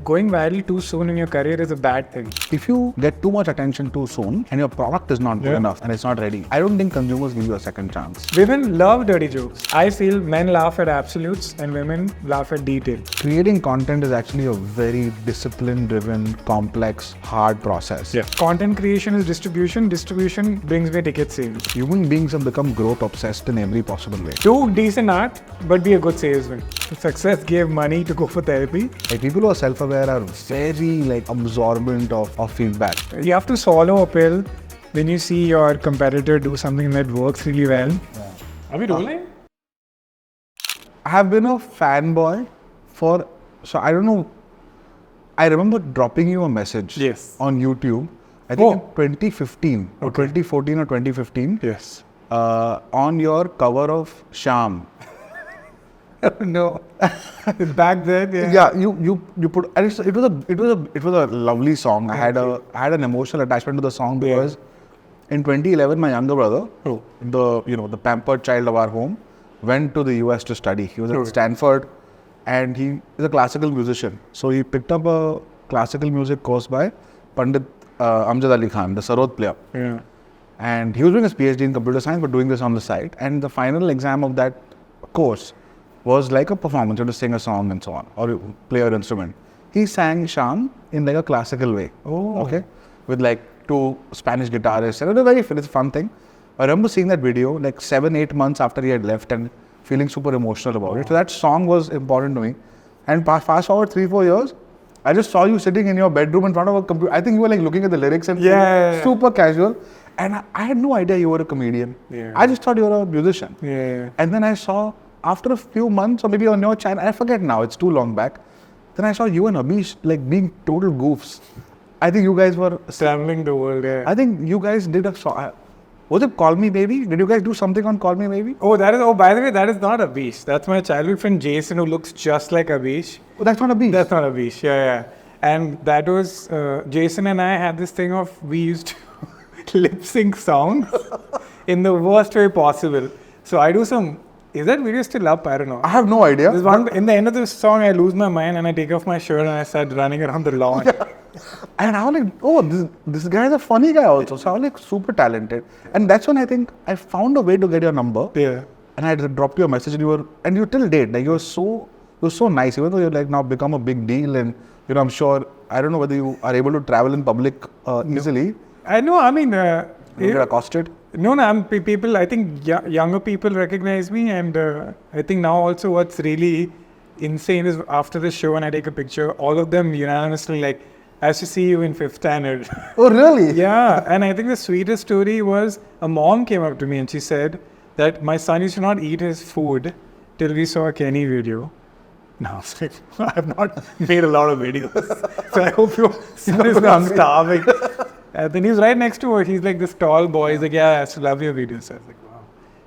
going viral too soon in your career is a bad thing. If you get too much attention too soon and your product is not good enough and it's not ready, I don't think consumers give you a second chance. Women love dirty jokes. I feel men laugh at absolutes and women laugh at detail. Creating content is actually a very discipline-driven, complex, hard process. Content creation is distribution. Distribution brings me ticket sales. Human beings have become growth obsessed in every possible way. Do decent art, but be a good salesman. Success gave money to go for therapy. Like, people who are self-aware are very absorbent of feedback. You have to swallow a pill when you see your competitor do something that works really well. Are we rolling? I have been a fanboy so I don't know, I remember dropping you a message on YouTube, I think in 2015 or 2014 or 2015. Yes. On your cover of Sham. No. Back then, you put, and it was a lovely song. I had an emotional attachment to the song because in 2011 my younger brother, the pampered child of our home, went to the US to study. He was at Stanford and he is a classical musician. So he picked up a classical music course by Pandit Amjad Ali Khan, the sarod player. Yeah. And he was doing his PhD in computer science but doing this on the side. And the final exam of that course was like a performance, you had to sing a song and so on, or play an instrument. He sang Sham in like a classical way, with like 2 Spanish guitarists, and it was it's a fun thing. I remember seeing that video like 7-8 months after he had left and feeling super emotional about it. So that song was important to me. And fast forward 3-4 years, I just saw you sitting in your bedroom in front of a computer. I think you were like looking at the lyrics and super casual. And I had no idea you were a comedian. I just thought you were a musician. And then I saw, after a few months, or maybe on your channel, I forget now, it's too long back. Then I saw you and Abhish like being total goofs. I think you guys were traveling the world. I think you guys did a song. Was it Call Me Baby? Did you guys do something on Call Me Baby? By the way, that is not Abhish. That's my childhood friend Jason, who looks just like Abhish. Oh, that's not Abhish? That's not Abhish, And that was, Jason and I had this thing of, we used to lip sync songs in the worst way possible. So I do some. Is that video still up? I don't know. I have no idea. In the end of the song, I lose my mind and I take off my shirt and I start running around the lawn. And I was like, this guy is a funny guy also. So I was like super talented. And that's when I think I found a way to get your number. And I dropped you a message and you till date, like you were so nice, even though you're like now become a big deal and I'm sure, I don't know whether you are able to travel in public easily. I know, I mean... you get accosted? No, people, I think younger people recognize me, and I think now also what's really insane is after the show and I take a picture, all of them unanimously like, I used to see you in 5th standard. Oh, really? Yeah, and I think the sweetest story was a mom came up to me and she said that my son used to not eat his food till we saw a Kenny video. No, I have not made a lot of videos. So I hope your son is not starving. And then he's right next to her. He's like this tall boy. He's like, I used to love your videos. So I was like, wow.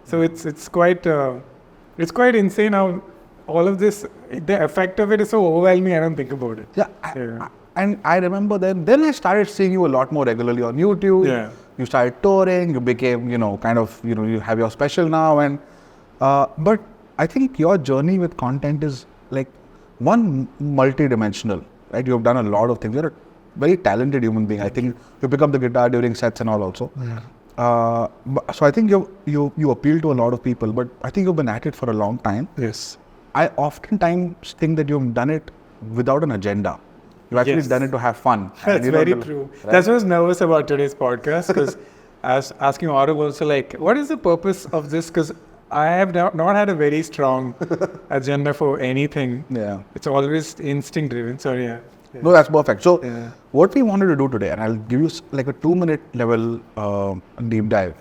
So it's quite insane how all of this, the effect of it is so overwhelming. I don't think about it. And I remember then I started seeing you a lot more regularly on YouTube. You started touring. You became, you have your special now. And but I think your journey with content is like one multi-dimensional, right? You have done a lot of things. You're a very talented human being. I think you pick up the guitar during sets and all also. So I think you appeal to a lot of people, but I think you've been at it for a long time. Yes. I oftentimes think that you've done it without an agenda. You've actually done it to have fun. That's very true. Right? That's why I was nervous about today's podcast, because I was asking Aurav also like, what is the purpose of this? Because I have not had a very strong agenda for anything. It's always instinct driven. So No, that's perfect. So what we wanted to do today, and I'll give you like a 2-minute level deep dive.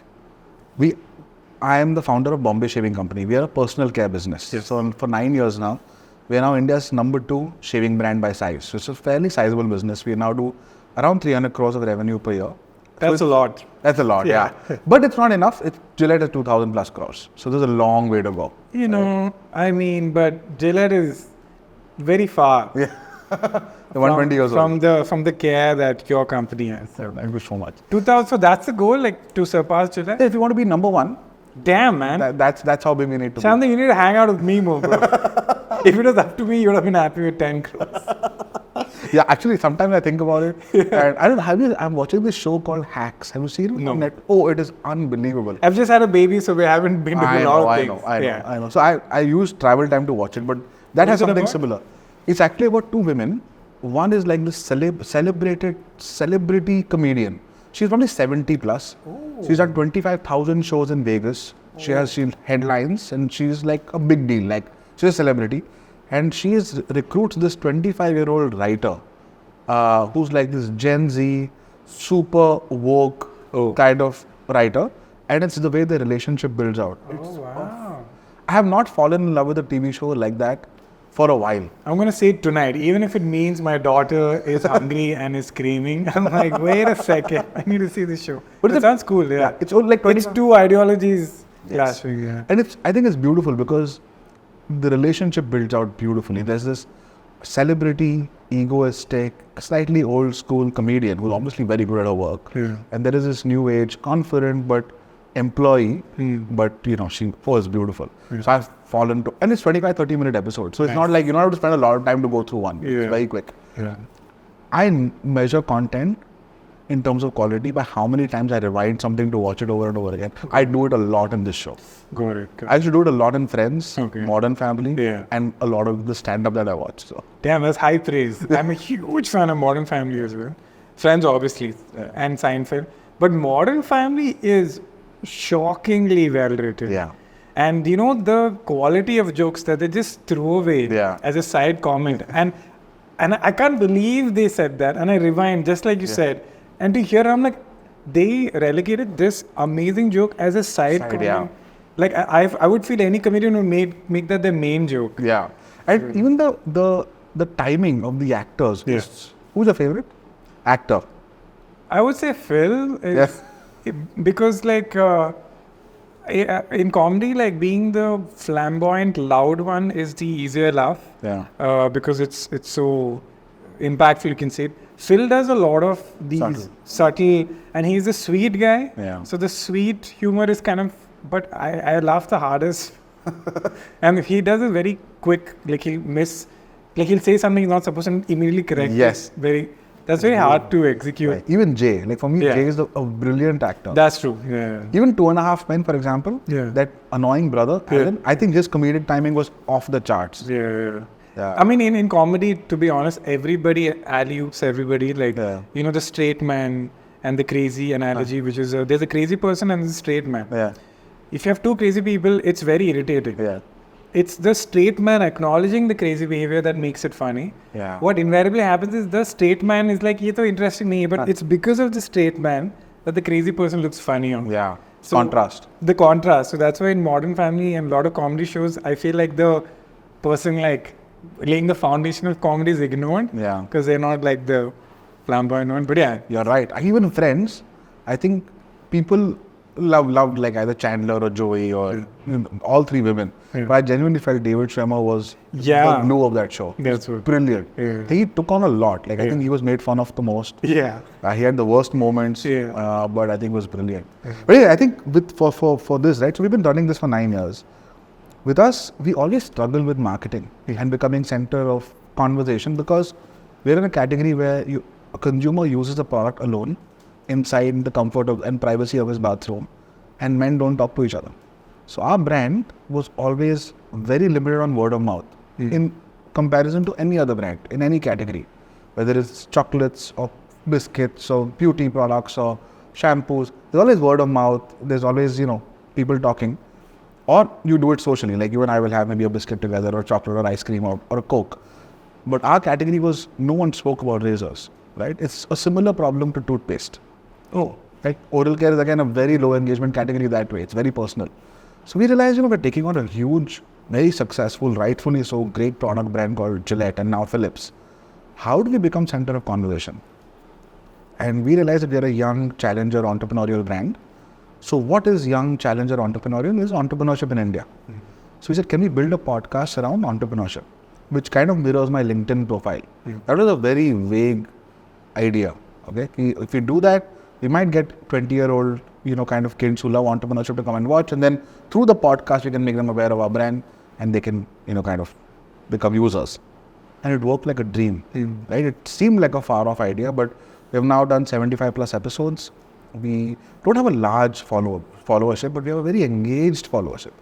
I am the founder of Bombay Shaving Company. We are a personal care business. So for 9 years now, we are now India's number 2 shaving brand by size. So it's a fairly sizable business. We now do around 300 crores of revenue per year. That's a lot. That's a lot, But it's not enough. Gillette is 2,000 plus crores. So there's a long way to go. I mean, but Gillette is very far. 120 years old. From the care that your company has. Thank you so much. 2000, so that's the goal, like to surpass Gillette? If you want to be number 1. Damn, man. That's how big we need to be. Shantanu, you need to hang out with me more, bro. If it was up to me, you would have been happy with 10 crores. Yeah, actually, sometimes I think about it. And I don't know, I'm watching this show called Hacks. Have you seen it? No. On Oh, it is unbelievable. I've just had a baby, so we haven't been to do a lot of things. I know. So I use travel time to watch it, but that has is it something about? similar. It's actually about two women. One is like this celebrated celebrity comedian. She's probably 70 plus. She's done 25,000 shows in Vegas. She headlines and she's like a big deal. Like she's a celebrity. And she recruits this 25-year-old writer who's like this Gen Z, super woke kind of writer. And it's the way the relationship builds out. Wow. I have not fallen in love with a TV show like that for a while. I'm going to say it tonight, even if it means my daughter is hungry and is screaming. I'm like, wait a second, I need to see this show. But it sounds cool, yeah. It's only like 20. It's two ideologies clashing, yeah. And I think it's beautiful because the relationship builds out beautifully. There's this celebrity, egoistic, slightly old school comedian who's obviously very good at her work. Yeah. And there is this new age, confident but employee, but she was beautiful. So I've fallen to, and it's 25-30 minute episodes. So it's not like you don't have to spend a lot of time to go through one. It's very quick. Yeah. I measure content in terms of quality by how many times I rewind something to watch it over and over again. I do it a lot in this show. Got it. I used to do it a lot in Friends, Okay. Modern Family, Yeah. and a lot of the stand-up that I watch. So Damn, that's high praise. I'm a huge fan of Modern Family as well. Friends, obviously, and Seinfeld. But Modern Family is shockingly well written. yeah, And the quality of jokes that they just throw away as a side comment. And I can't believe they said that. And I rewind, just like you said. And to hear, I'm like, they relegated this amazing joke as a side comment. Yeah. Like, I would feel any comedian would make that their main joke. yeah. And even the timing of the actors. Yes. Who's your favorite actor? I would say Phil is because in comedy, like being the flamboyant, loud one is the easier laugh. Yeah. Because it's so impactful, you can say it. Phil does a lot of these subtle, and he's a sweet guy. Yeah. So the sweet humor is kind of, but I laugh the hardest. And he does it very quick, like he'll say something he's not supposed to and immediately correct. Yes. That's very hard to execute. Right. Even Jay, like for me, Jay is a brilliant actor. That's true. Yeah. Even 2.5 Men, for example, Yeah. that annoying brother, Alan, I think his comedic timing was off the charts. Yeah. Yeah. I mean, in comedy, to be honest, everybody alley-oops everybody. Like, the straight man and the crazy analogy, which is there's a crazy person and there's a straight man. Yeah. If you have two crazy people, it's very irritating. Yeah. It's the straight man acknowledging the crazy behavior that makes it funny. Yeah. What invariably happens is the straight man is like, ye to interesting nahi hai, but it's because of the straight man that the crazy person looks funny on. Yeah. So Contrast. The contrast. So that's why in Modern Family and a lot of comedy shows, I feel like the person laying the foundation of comedy is ignored. Yeah. Because they're not like the flamboyant one. But yeah. You're right. Even Friends, I think people loved like either Chandler or Joey or all three women. Yeah. But I genuinely felt David Schwimmer was the glue of that show. That's what. Brilliant. Yeah. He took on a lot. Like I think he was made fun of the most. Yeah. He had the worst moments, Yeah. but I think it was brilliant. But yeah, I think for this, right? So we've been running this for 9 years. With us, we always struggle with marketing and becoming center of conversation because we're in a category where a consumer uses the product alone inside the comfort and privacy of his bathroom, and men don't talk to each other. So our brand was always very limited on word of mouth in comparison to any other brand in any category, whether it's chocolates or biscuits or beauty products or shampoos. There's always word of mouth. There's always, people talking. Or you do it socially, like you and I will have maybe a biscuit together or chocolate or ice cream or a Coke. But our category was, no one spoke about razors, right? It's a similar problem to toothpaste. Right? Oral care is again a very low engagement category that way. It's very personal. So we realized, we're taking on a huge, very successful, rightfully so great product brand called Gillette and now Philips. How do we become center of conversation? And we realized that we are a young challenger entrepreneurial brand. So what is young challenger entrepreneurial? Is entrepreneurship in India. So we said, can we build a podcast around entrepreneurship, which kind of mirrors my LinkedIn profile? That was a very vague idea. Okay, if we do that, we might get 20-year-old, kind of kids who love entrepreneurship to come and watch, and then through the podcast we can make them aware of our brand, and they can, kind of become users. and it worked like a dream, right? It seemed like a far off idea, but we have now done 75 plus episodes. We don't have a large followership, but we have a very engaged followership.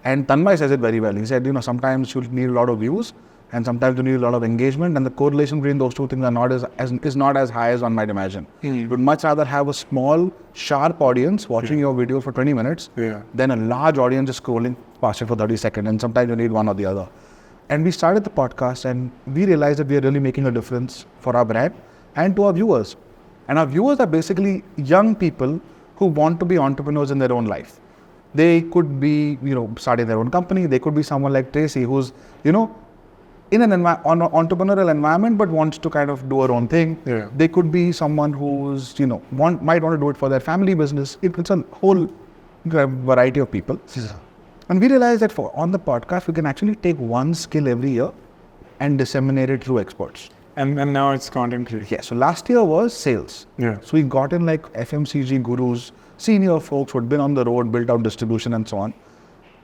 And Tanmay says it very well. He said, sometimes you need a lot of views and sometimes you need a lot of engagement, and the correlation between those two things are not is not as high as one might imagine. You would much rather have a small, sharp audience watching your video for 20 minutes than a large audience just scrolling past it for 30 seconds, and sometimes you need one or the other. And we started the podcast and we realized that we are really making a difference for our brand and to our viewers. And our viewers are basically young people who want to be entrepreneurs in their own life. They could be, starting their own company. They could be someone like Tracy who's, in an entrepreneurial environment but wants to kind of do her own thing. They could be someone who's, might want to do it for their family business. It's a whole variety of people. And we realized that on the podcast, we can actually take one skill every year and disseminate it through experts. And now it's content creation. Yeah. So last year was sales. So we got in like FMCG gurus, senior folks who had been on the road, built out distribution and so on.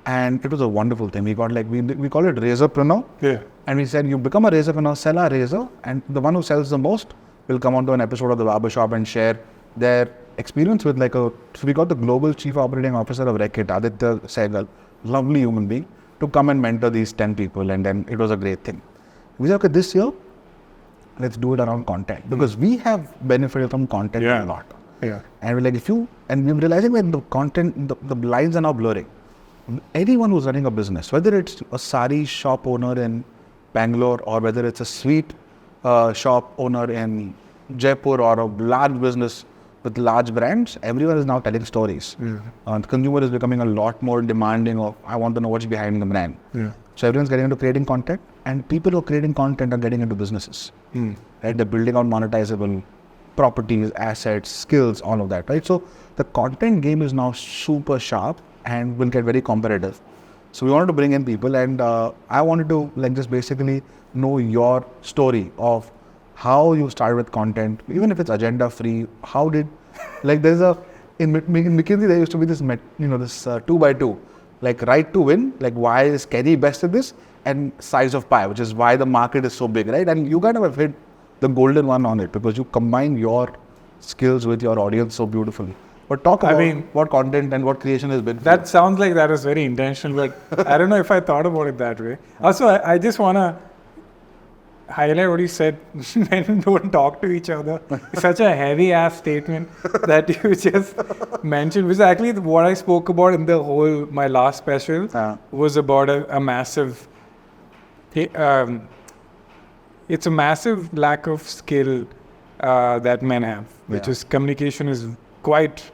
And it was a wonderful thing. We got we call it Razorpreneur. And we said, you become a Razorpreneur, sell a razor, and the one who sells the most will come onto an episode of the BarberShop and share their experience with so we got the global chief operating officer of Reckitt, Aditya Sehgal, lovely human being, to come and mentor these 10 people, and then it was a great thing. We said, okay, this year, let's do it around content, because we have benefited from content a lot. And we're like, and we're realizing that the content, the lines are now blurring. Anyone who's running a business, whether it's a sari shop owner in Bangalore or whether it's a sweet shop owner in Jaipur or a large business with large brands, everyone is now telling stories. The consumer is becoming a lot more demanding of, I want to know what's behind the brand. So everyone's getting into creating content, and people who are creating content are getting into businesses. Right? They're building out monetizable properties, assets, skills, all of that. Right? So the content game is now super sharp and will get very competitive. So we wanted to bring in people, and I wanted to just basically know your story of how you started with content, even if it's agenda free. How did, there's in McKinsey there used to be this, this 2x2, right to win, why is Kenny best at this, and size of pie, which is why the market is so big, right? And you kind of have hit the golden one on it because you combine your skills with your audience so beautifully. But talk about what content and what creation has been. That sounds like that was very intentional, but I don't know if I thought about it that way. Also, I just want to highlight what you said, men don't talk to each other. It's such a heavy ass statement that you just mentioned, which is actually what I spoke about in my last special was about a massive, it's a massive lack of skill that men have, which is communication is quite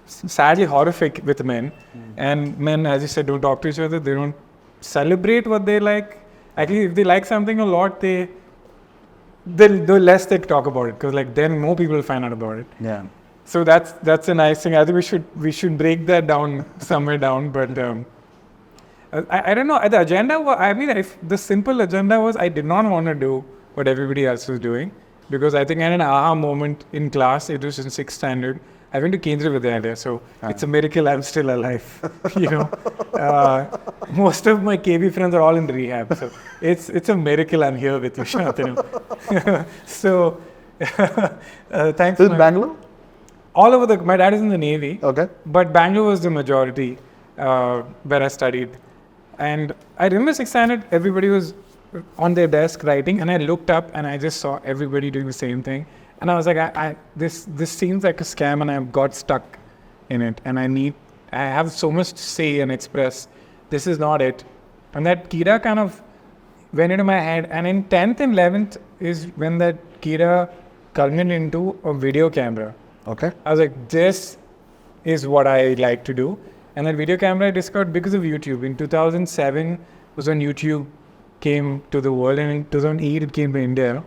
sadly horrific with men. And men, as you said, don't talk to each other. They don't celebrate what they like. Actually, if they like something a lot, the less they talk about it, because then more people will find out about it. So that's a nice thing. I think we should break that down somewhere down. But I don't know. The agenda if the simple agenda was, I did not want to do what everybody else was doing, because I think I had an aha moment in class. It was in 6th standard. I went to Kendriya Vidyalaya, so it's a miracle I'm still alive. Most of my KB friends are all in rehab, so it's a miracle I'm here with you, Shantanu. So thanks. Is Bangalore? All over my dad is in the Navy. Okay. But Bangalore was the majority where I studied, and I remember 6th standard. Everybody was on their desk writing, and I looked up and I just saw everybody doing the same thing. And I was like, this seems like a scam, and I got stuck in it. And I have so much to say and express. This is not it. And that Kira kind of went into my head. And in 10th and 11th is when that Kira culminated into a video camera. Okay. I was like, this is what I like to do. And that video camera I discovered because of YouTube. In 2007 was when YouTube came to the world, and in 2008 it came to India.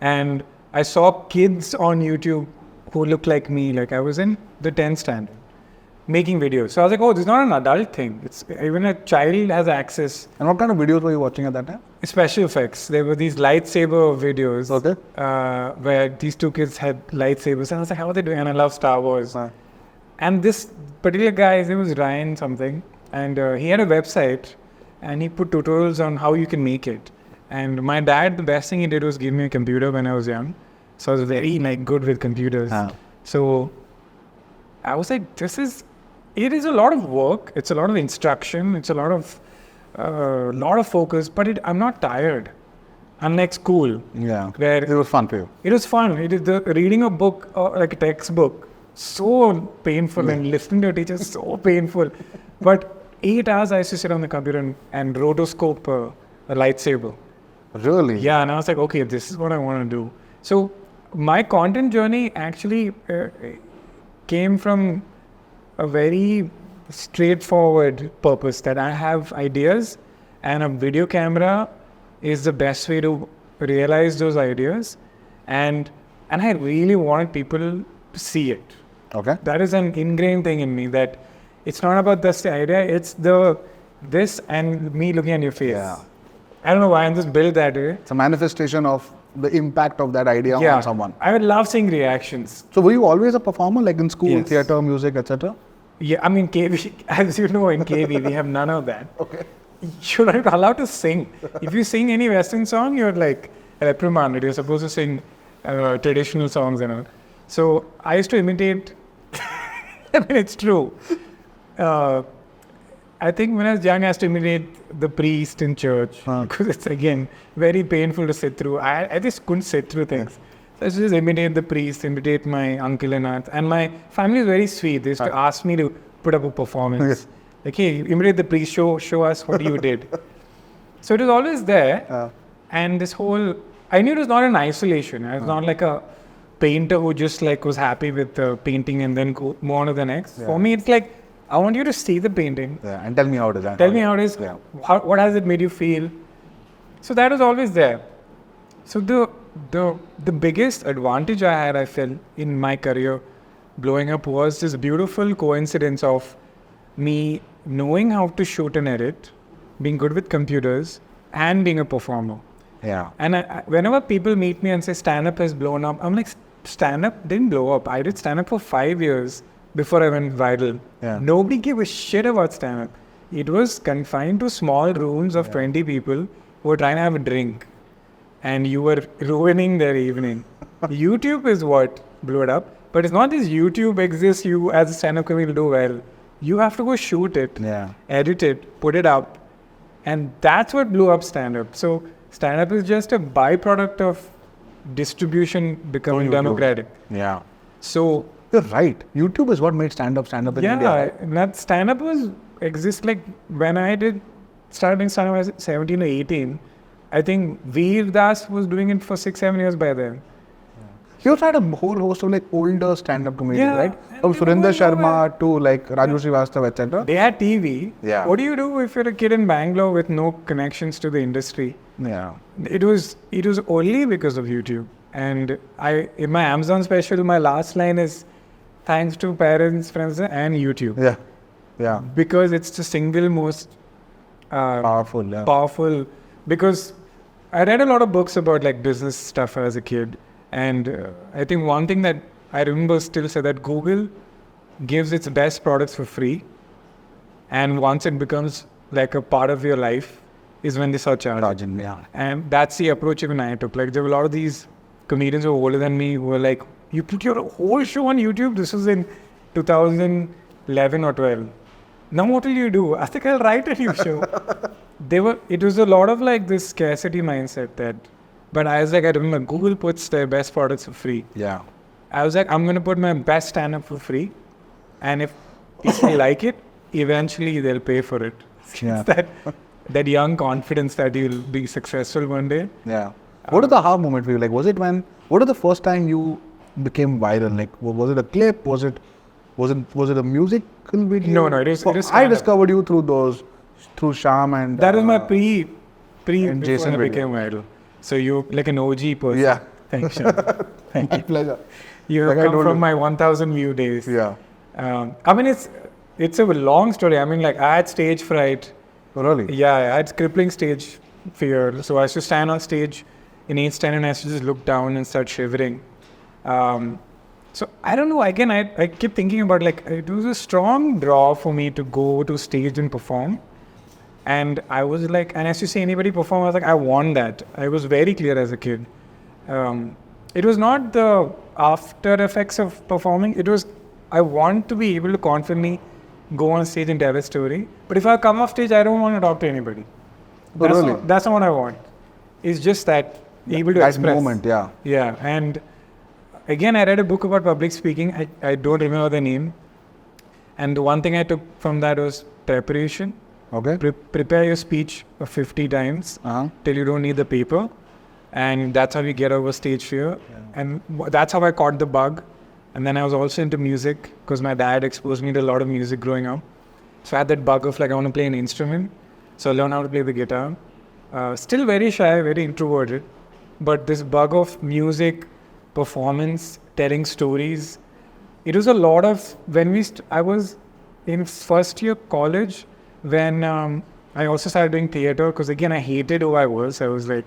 And I saw kids on YouTube who looked like me, I was in the 10th standard, making videos. So I was like, oh, this is not an adult thing. It's even a child has access. And what kind of videos were you watching at that time? Special effects. There were these lightsaber videos where these two kids had lightsabers. And I was like, how are they doing? And I love Star Wars. And this particular guy, his name was Ryan something, and he had a website, and he put tutorials on how you can make it. And my dad, the best thing he did was give me a computer when I was young. So I was very good with computers. So I was like, it is a lot of work. It's a lot of instruction. It's a lot of focus, but I'm not tired. Unlike school. Yeah. Where it was fun for you. It was fun. It is reading a book or like a textbook, so painful, and listening to a teacher, so painful. But 8 hours I used to sit on the computer and rotoscope a lightsaber. Really? Yeah, and I was like, okay, this is what I want to do. So my content journey actually came from a very straightforward purpose, that I have ideas and a video camera is the best way to realize those ideas. And I really wanted people to see it. Okay. That is an ingrained thing in me, that it's not about just the idea, it's this and me looking at your face. Yeah. I don't know why I'm just built that way. It's a manifestation of the impact of that idea on someone. I would love seeing reactions. So were you always a performer, like in school, Yes. theatre, music, etc.? Yeah, I mean, KV, as you know, in KV, we have none of that. Okay. You're not allowed to sing. If you sing any Western song, you're like reprimanded. You're supposed to sing traditional songs and all. So I used to imitate. I mean, it's true. I think when I was young, I used to imitate the priest in church because it's, again, very painful to sit through. I just couldn't sit through things. So I used to just imitate the priest, imitate my uncle and aunt. And my family is very sweet. They used to ask me to put up a performance. Yes. Like, hey, imitate the priest, show us what you did. So it was always there. And this whole, I knew it was not in isolation. I was not like a painter who just was happy with the painting and then go move on to the next. For me, it's like, I want you to see the painting. Yeah, and tell me how it is. Tell me how it is. Yeah. What has it made you feel? So that was always there. So the biggest advantage I had, I felt, in my career blowing up was this beautiful coincidence of me knowing how to shoot and edit, being good with computers, and being a performer. Yeah. And whenever people meet me and say stand-up has blown up, I'm like, stand-up didn't blow up. I did stand-up for 5 years before I went viral. Yeah. Nobody gave a shit about stand-up. It was confined to small rooms of 20 people who were trying to have a drink. And you were ruining their evening. YouTube is what blew it up. But it's not this YouTube exists, you as a stand-up comedian will do well. You have to go shoot it, edit it, put it up. And that's what blew up stand-up. So stand-up is just a byproduct of distribution becoming democratic. Yeah. So you're right. YouTube is what made stand-up in India. Yeah, that stand-up exists like when I started stand-up, I was 17 or 18. I think Veer Das was doing it for 6-7 years by then. You also had a whole host of older stand-up comedians, right? From Surinder Sharma to Raju Srivastava, etc. They had TV. Yeah. What do you do if you're a kid in Bangalore with no connections to the industry? Yeah. It was only because of YouTube. And in my Amazon special, my last line is thanks to parents, friends, and YouTube. Yeah. Yeah. Because it's the single most powerful. Because I read a lot of books about business stuff as a kid. And I think one thing that I remember still said that Google gives its best products for free. And once it becomes like a part of your life is when they start charging. Yeah. And that's the approach even I took. There were a lot of these comedians who were older than me who were like, you put your whole show on YouTube? This was in 2011 or 12. Now what will you do? I think I'll write a new show. It was a lot of this scarcity mindset but I was I remember Google puts their best products for free. Yeah. I was I'm going to put my best stand-up for free. And if people like it, eventually they'll pay for it. Yeah. That young confidence that you'll be successful one day. Yeah. What was the aha moment for you? What was the first time you became viral? Was it a clip? Was it a musical video? No, it is I discovered you through Sham and... That was my pre and Jason I became viral. So you're like an OG person. Yeah. Thanks, Sean. Thank you. My pleasure. You have come from my 1,000 view days. Yeah. I mean, it's a long story. I mean, I had stage fright. Oh, really? Yeah, I had crippling stage fear. So I used to stand on stage in 8th standard and I used to just look down and start shivering. So I don't know. Again, I keep thinking about it was a strong draw for me to go to stage and perform. And I was like, and as you see anybody perform, I was like, I want that. I was very clear as a kid. It was not the after effects of performing. It was, I want to be able to confidently go on stage and tell a story. But if I come off stage, I don't want to talk to anybody. That's not what I want. It's just that able to express. That moment, yeah. Yeah. And again, I read a book about public speaking. I don't remember the name. And the one thing I took from that was preparation. Okay. Prepare your speech 50 times till you don't need the paper. And that's how you get over stage fear. Yeah. And that's how I caught the bug. And then I was also into music because my dad exposed me to a lot of music growing up. So I had that bug of like, I want to play an instrument. So I learned how to play the guitar. Still very shy, very introverted. But this bug of music, performance, telling stories. It was a lot of, I was in first year college when I also started doing theater because again, I hated who I was. I was like,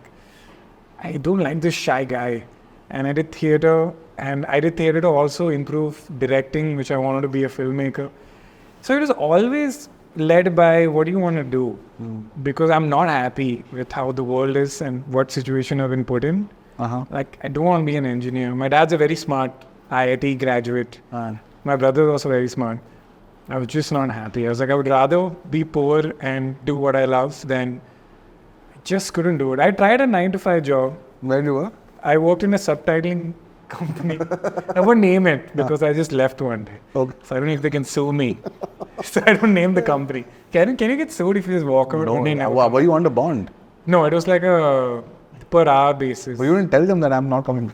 I don't like this shy guy. And I did theater, and I did theater to also improve directing, which I wanted to be a filmmaker. So it was always led by what do you want to do? Because I'm not happy with how the world is and what situation I've been put in. Like, I don't want to be an engineer. My dad's a very smart IIT graduate. My brother is also very smart. I was just not happy. I was like, I would rather be poor and do what I love than I just couldn't do it. I tried a 9-to-5 job. Where you were? I worked in a subtitling company. I won't name it because I just left one day. Okay. So I don't know if they can sue me. So I don't name the company. Can you get sued if you just walk out? No. Were you under bond? No, it was like a per hour basis. But you didn't tell them that I'm not coming.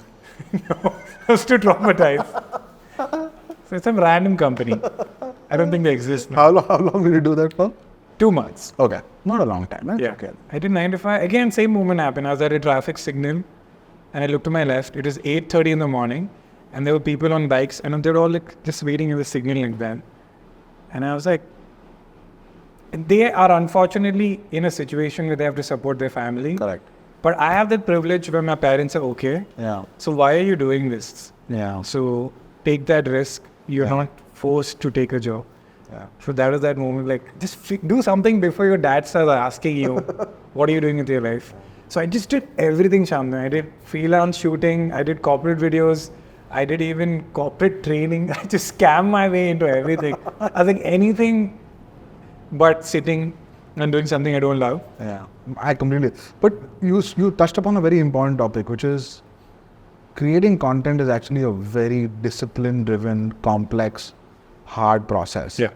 No, I was too traumatized. So it's some random company. I don't think they exist now. How long did you do that for? 2 months. Okay. Not a long time. Right? Yeah. Okay. I did 9-to-5. Again, same movement happened. I was at a traffic signal and I looked to my left. It was 8:30 in the morning and there were people on bikes and they were all like just waiting in the signal like that. And I was like, they are unfortunately in a situation where they have to support their family. Correct. But I have that privilege where my parents are okay. Yeah. So why are you doing this? Yeah. So take that risk. You're not forced to take a job. Yeah. So that was that moment, like, just do something before your dad starts asking you, what are you doing with your life? So I just did everything, Shantanu. I did freelance shooting, I did corporate videos, I did even corporate training. I just scammed my way into everything. I think anything but sitting and doing something I don't love. Yeah, I completely. But you touched upon a very important topic, which is creating content is actually a very discipline-driven, complex, hard process. Yeah.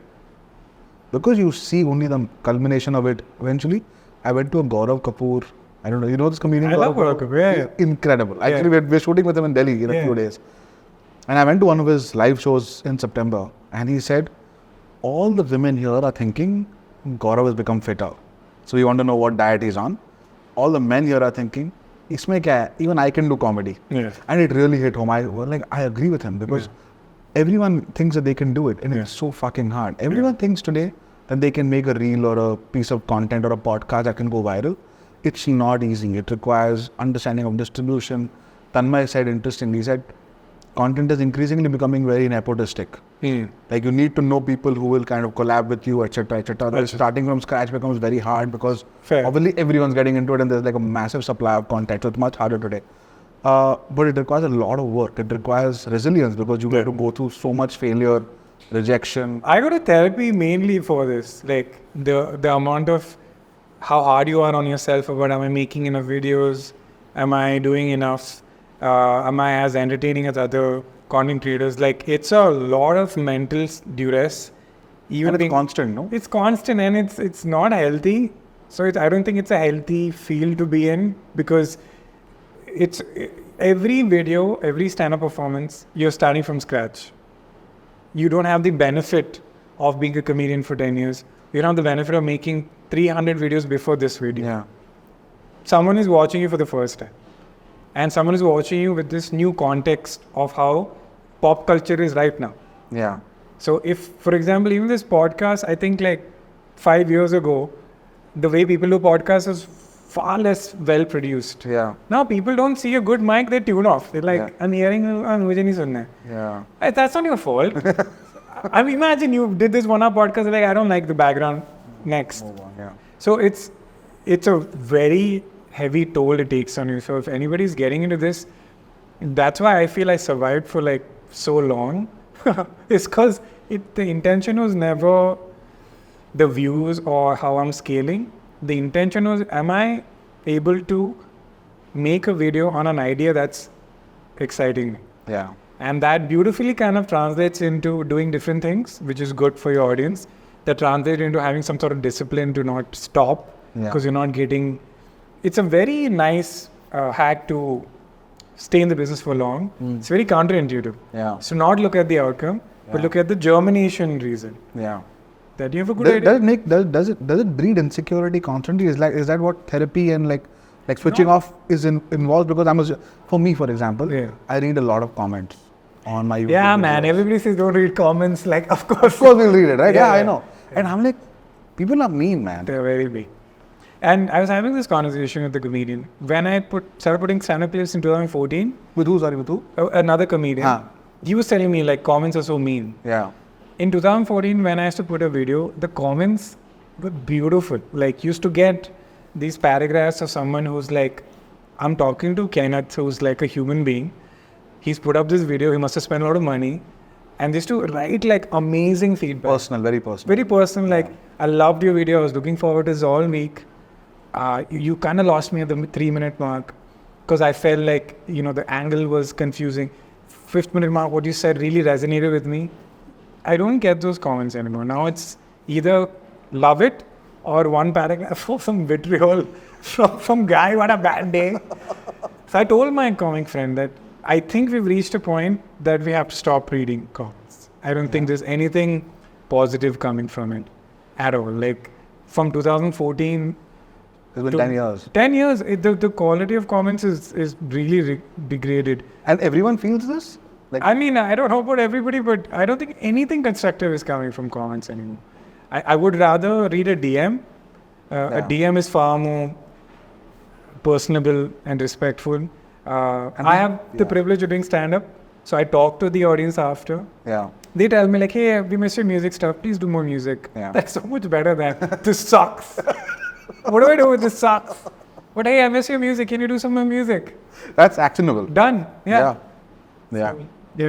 Because you see only the culmination of it eventually. I went to a Gaurav Kapoor, I don't know, you know this comedian? I love Gaurav Kapoor, yeah. Incredible. Actually, we're shooting with him in Delhi in a few days. And I went to one of his live shows in September and he said, all the women here are thinking Gaurav has become fitter. So we want to know what diet he's on. All the men here are thinking, isme kya hai? Even I can do comedy. Yeah. And it really hit home. I agree with him because everyone thinks that they can do it and it's so fucking hard. Everyone thinks today that they can make a reel or a piece of content or a podcast that can go viral. It's not easy. It requires understanding of distribution. Tanmay said interestingly, he said, content is increasingly becoming very nepotistic. Like you need to know people who will kind of collab with you, etc., etc. Starting from scratch becomes very hard because obviously everyone's getting into it and there's like a massive supply of content. So it's much harder today. But it requires a lot of work. It requires resilience because you have to go through so much failure, rejection. I go to therapy mainly for this, like the amount of how hard you are on yourself about am I making enough videos, am I doing enough, am I as entertaining as other content creators. Like it's a lot of mental duress. Even it's constant, no? It's constant and it's not healthy. So I don't think it's a healthy field to be in because it's every video, every stand-up performance, you're starting from scratch. You don't have the benefit of being a comedian for 10 years. You don't have the benefit of making 300 videos before this video. Yeah. Someone is watching you for the first time. And someone is watching you with this new context of how pop culture is right now. Yeah. So if, for example, even this podcast, I think like 5 years ago, the way people do podcasts was far less well produced. Yeah. Now people don't see a good mic, they tune off. They're like, I'm hearing, mujhe nahi sunna hai. Yeah. That's not your fault. I mean, imagine you did this 1 hour podcast, like, I don't like the background. Next. Yeah. So it's a very heavy toll it takes on you. So if anybody's getting into this, that's why I feel I survived for like so long. It's because the intention was never the views or how I'm scaling. The intention was, am I able to make a video on an idea that's exciting me? Yeah. And that beautifully kind of translates into doing different things, which is good for your audience. That translates into having some sort of discipline to not stop because you're not getting... It's a very nice hack to stay in the business for long. It's very counterintuitive. Yeah. So not look at the outcome, but look at the germination reason. Yeah. That you have a good idea. Does it breed insecurity constantly? Is that what therapy and like switching off is involved? Because for me, for example, I read a lot of comments on my YouTube man. videos. Everybody says don't read comments. Like, of course we'll read it, right? Yeah, I know. And I'm like, people are mean, man. They're very mean. And I was having this conversation with the comedian when I started putting stand-up clips in 2014. With who? Sorry, with who? Another comedian. He was telling me like comments are so mean. Yeah. In 2014, when I used to put a video, the comments were beautiful. Like, used to get these paragraphs of someone who's like, I'm talking to Kenneth, who's like a human being. He's put up this video. He must have spent a lot of money. And they used to write like amazing feedback. Personal, very personal. Very personal. Like, I loved your video. I was looking forward to this all week. You kind of lost me at the 3-minute mark because I felt like, the angle was confusing. 5th minute mark, what you said really resonated with me. I don't get those comments anymore. Now it's either love it or one paragraph or some vitriol from some guy, what a bad day. So I told my comic friend that I think we've reached a point that we have to stop reading comments. I don't think there's anything positive coming from it at all. Like from 2014... It's been 10 years. 10 years, the quality of comments is really degraded. And everyone feels this? I mean, I don't know about everybody, but I don't think anything constructive is coming from comments anymore. I would rather read a DM. A DM is far more personable and respectful. I have the privilege of doing stand-up, so I talk to the audience after. Yeah. They tell me like, hey, we miss your music stuff. Please do more music. Yeah. That's so much better than this sucks. What do I do with this sucks? But hey, I miss your music. Can you do some more music? That's actionable. Done. Yeah. Yeah.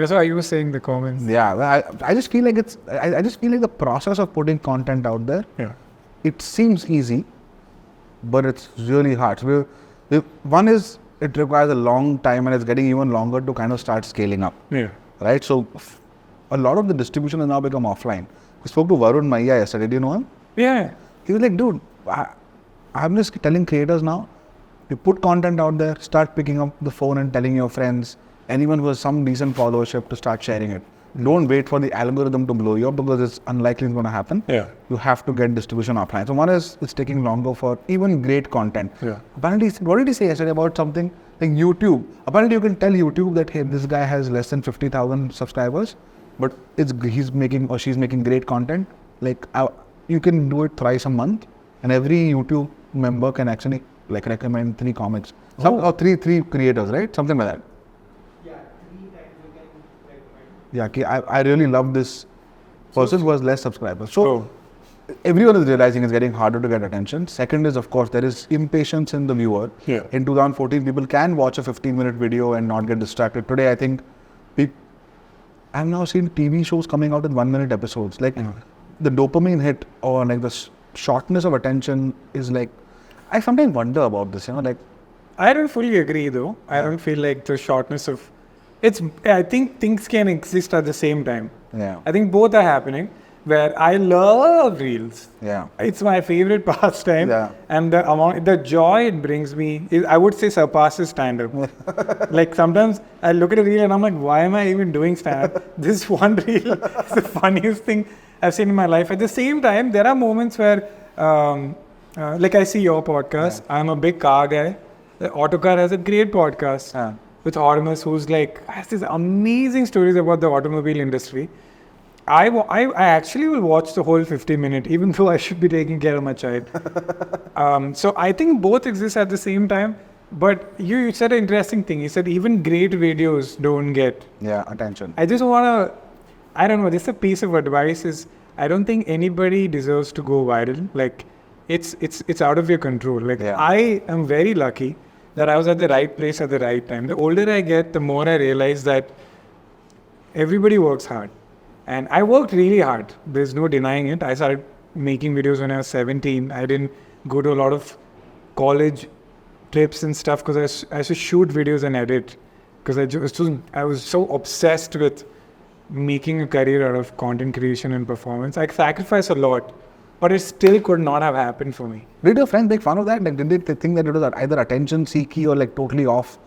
So you were saying the comments. Yeah. I just feel like I just feel like the process of putting content out there. Yeah. It seems easy, but it's really hard. So one is it requires a long time, and it's getting even longer to kind of start scaling up. Yeah. Right. So a lot of the distribution has now become offline. We spoke to Varun Maiya yesterday. Do you know him? Yeah. He was like, dude, I'm just telling creators now, you put content out there, start picking up the phone and telling your friends, anyone who has some decent followership to start sharing it. Don't wait for the algorithm to blow you up because it's unlikely it's going to happen. Yeah. You have to get distribution offline. So one is it's taking longer for even great content. Yeah. Apparently, what did he say yesterday about something like YouTube? Apparently you can tell YouTube that, hey, this guy has less than 50,000 subscribers, but he's making or she's making great content. Like you can do it thrice a month, and every YouTube member can actually like recommend 3 comics. Or three creators, right? Something like that. Yeah, I really love this person who has less subscribers. So everyone is realizing it's getting harder to get attention. Second is, of course, there is impatience in the viewer. Yeah. In 2014, people can watch a 15-minute video and not get distracted. Today, I think I've now seen TV shows coming out in 1-minute episodes. Like the dopamine hit or like the shortness of attention is like, I sometimes wonder about this, like. I don't fully agree though. I don't feel like the shortness of... I think things can exist at the same time. Yeah. I think both are happening where I love reels. Yeah. It's my favorite pastime. Yeah. And the joy it brings me, I would say surpasses stand-up. Like sometimes I look at a reel and I'm like, why am I even doing stand-up? This one reel is the funniest thing I've seen in my life. At the same time, there are moments where, like I see your podcast, I'm a big car guy. The Autocar has a great podcast with Hormus, who's like, has these amazing stories about the automobile industry. I actually will watch the whole 50-minute, even though I should be taking care of my child. So I think both exist at the same time. But you said an interesting thing. You said even great videos don't get attention. I just want to, I don't know, this is a piece of advice is, I don't think anybody deserves to go viral. Like, it's out of your control. Like Yeah. I am very lucky that I was at the right place at the right time. The older I get, the more I realize that everybody works hard. And I worked really hard. There's no denying it. I started making videos when I was 17. I didn't go to a lot of college trips and stuff because I used to shoot videos and edit. Because I was so obsessed with making a career out of content creation and performance. I sacrificed a lot, but it still could not have happened for me. Did your friends make fun of that? Like, did they think that it was either attention seeky or like totally off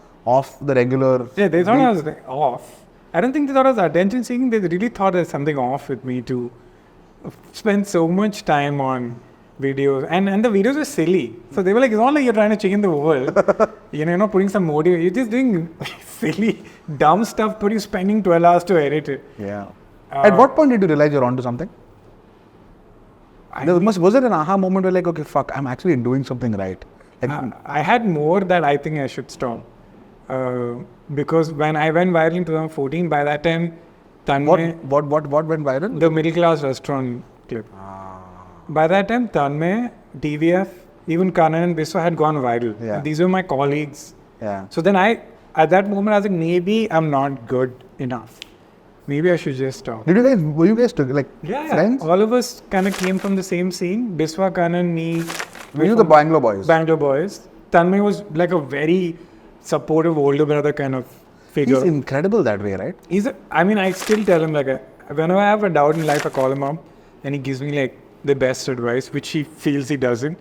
the regular? Yeah, they thought I was like, off. I don't think they thought I was attention seeking. They really thought there's something off with me to spend so much time on videos. And the videos were silly. So they were like, it's not like you're trying to change the world. You're not putting some motive. You're just doing silly, dumb stuff, but you're spending 12 hours to edit it. Yeah. At what point did you realize you're onto something? Was it an aha moment where like, okay, fuck, I'm actually doing something right? Like, I had more that I think I should stop. Because when I went viral in 2014, by that time, Tanmay, what went viral? the middle class restaurant clip. By that time, Tanmay, DVF, even Kanan and Biswa had gone viral. Yeah. And these were my colleagues. Yeah. So then at that moment, I was like, maybe I'm not good enough. Maybe I should just stop. Were you guys like Yeah. friends? All of us kind of came from the same scene. Biswa, Kanan, me. Were you the Bangalore boys? Bangalore boys. Tanmay was like a very supportive older brother kind of figure. He's incredible that way, right? I still tell him like, whenever I have a doubt in life, I call him up and he gives me like the best advice, which he feels he doesn't.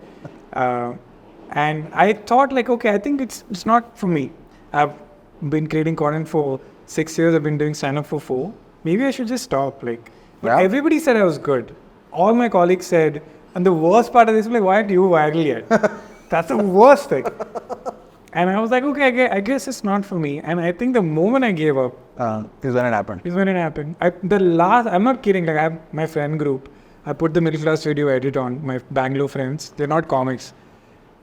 And I thought like, okay, I think it's not for me. I've been creating content for 6 years. I've been doing stand-up for 4. Maybe I should just stop. But everybody said I was good. All my colleagues said, and the worst part of this was like, why aren't you viral yet? That's the worst thing. And I was like, okay, I guess it's not for me. And I think the moment I gave up Is when it happened. I'm not kidding. Like I have my friend group. I put the middle class video edit on my Bangalore friends. They're not comics.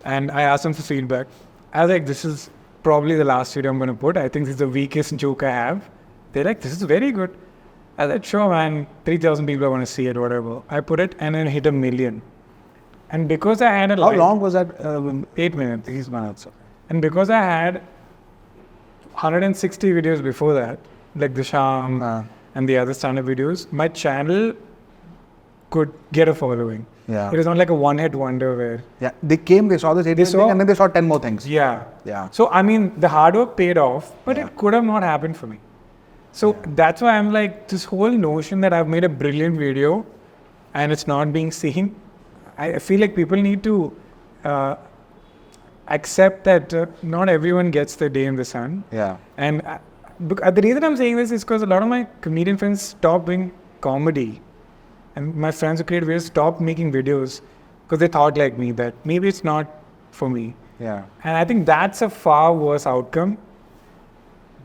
And I asked them for feedback. I was like, this is probably the last video I'm going to put. I think this is the weakest joke I have. They're like, this is very good. I said, sure, man. 3,000 people want to see it, whatever. I put it and then hit 1 million. And because I had How long was that? 8 minutes. 8 minutes. And because I had 160 videos before that, like the Sham and the other stand-up videos, my channel could get a following. Yeah. It was not like a one-hit wonder where... Yeah. They saw this 8 minute thing and then they saw 10 more things. Yeah. Yeah. So, the hard work paid off, but it could have not happened for me. So, that's why I'm like, this whole notion that I've made a brilliant video and it's not being seen, I feel like people need to accept that not everyone gets their day in the sun. Yeah. And the reason I'm saying this is because a lot of my comedian friends stopped doing comedy. And my friends who create videos stopped making videos because they thought like me that maybe it's not for me. Yeah. And I think that's a far worse outcome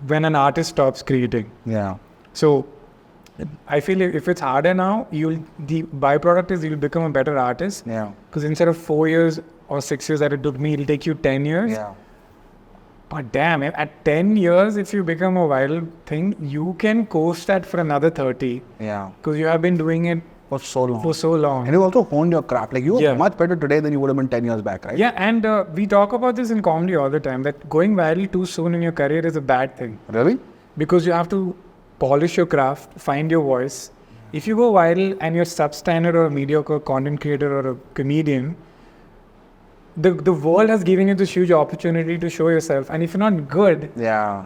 when an artist stops creating. Yeah. So I feel if it's harder now, the byproduct is you'll become a better artist. Yeah. Because instead of 4 years or 6 years that it took me, it'll take you 10 years. Yeah. But damn, at 10 years, if you become a viral thing, you can coast that for another 30. Yeah. Because you have been doing it For so long. And you also honed your craft. Like you are Yeah. much better today than you would have been 10 years back, right? Yeah, and we talk about this in comedy all the time, that going viral too soon in your career is a bad thing. Really? Because you have to polish your craft, find your voice. If you go viral and you're substandard or a mediocre content creator or a comedian, the world has given you this huge opportunity to show yourself. And if you're not good, Yeah.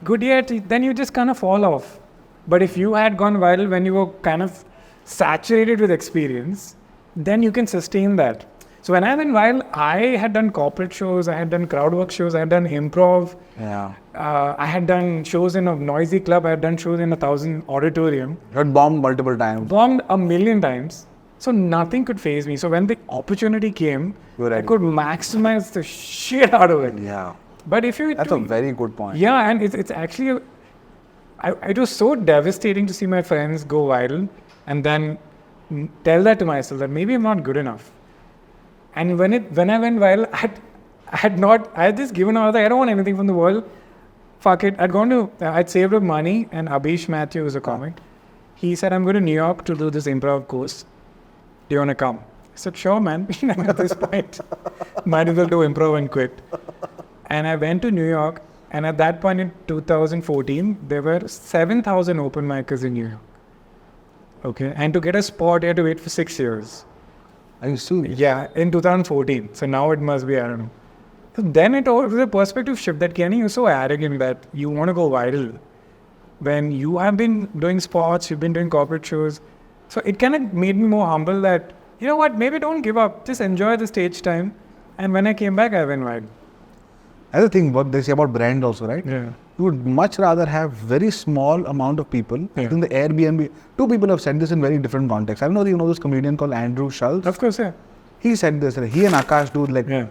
good yet, then you just kind of fall off. But if you had gone viral when you were kind of saturated with experience, then you can sustain that. So when I went viral, I had done corporate shows, I had done crowd work shows, I had done improv. Yeah. I had done shows in a noisy club, I had done shows in 1,000 auditorium. You had bombed multiple times. Bombed 1,000,000 times. So nothing could faze me. So when the opportunity came, I could maximize the shit out of it. Yeah. But if you... That's a very good point. Yeah, and it's actually... it was so devastating to see my friends go viral and then tell that to myself that maybe I'm not good enough. And when I went viral, I had just given up. I was like, I don't want anything from the world. Fuck it. I'd saved up money, and Abhish Matthew was a comic. He said, I'm going to New York to do this improv course. Do you want to come? I said, sure, man. At this point, might as well do improv and quit. And I went to New York. And at that point in 2014, there were 7,000 open micers in New York. Okay. And to get a spot, you had to wait for 6 years. Are you serious? Yeah, in 2014. So now it must be, I don't know. So then it was a perspective shift that Kenny, you're so arrogant that you want to go viral. When you have been doing spots, you've been doing corporate shows. So it kind of made me more humble that, you know what, maybe don't give up. Just enjoy the stage time. And when I came back, I went viral. That's the thing, what they say about brand also, right? Yeah. You would much rather have very small amount of people. Yeah. I think the Airbnb, two people have said this in very different contexts. I don't know if you know this comedian called Andrew Schultz. Of course, yeah. He said this, he and Akash do like Yeah.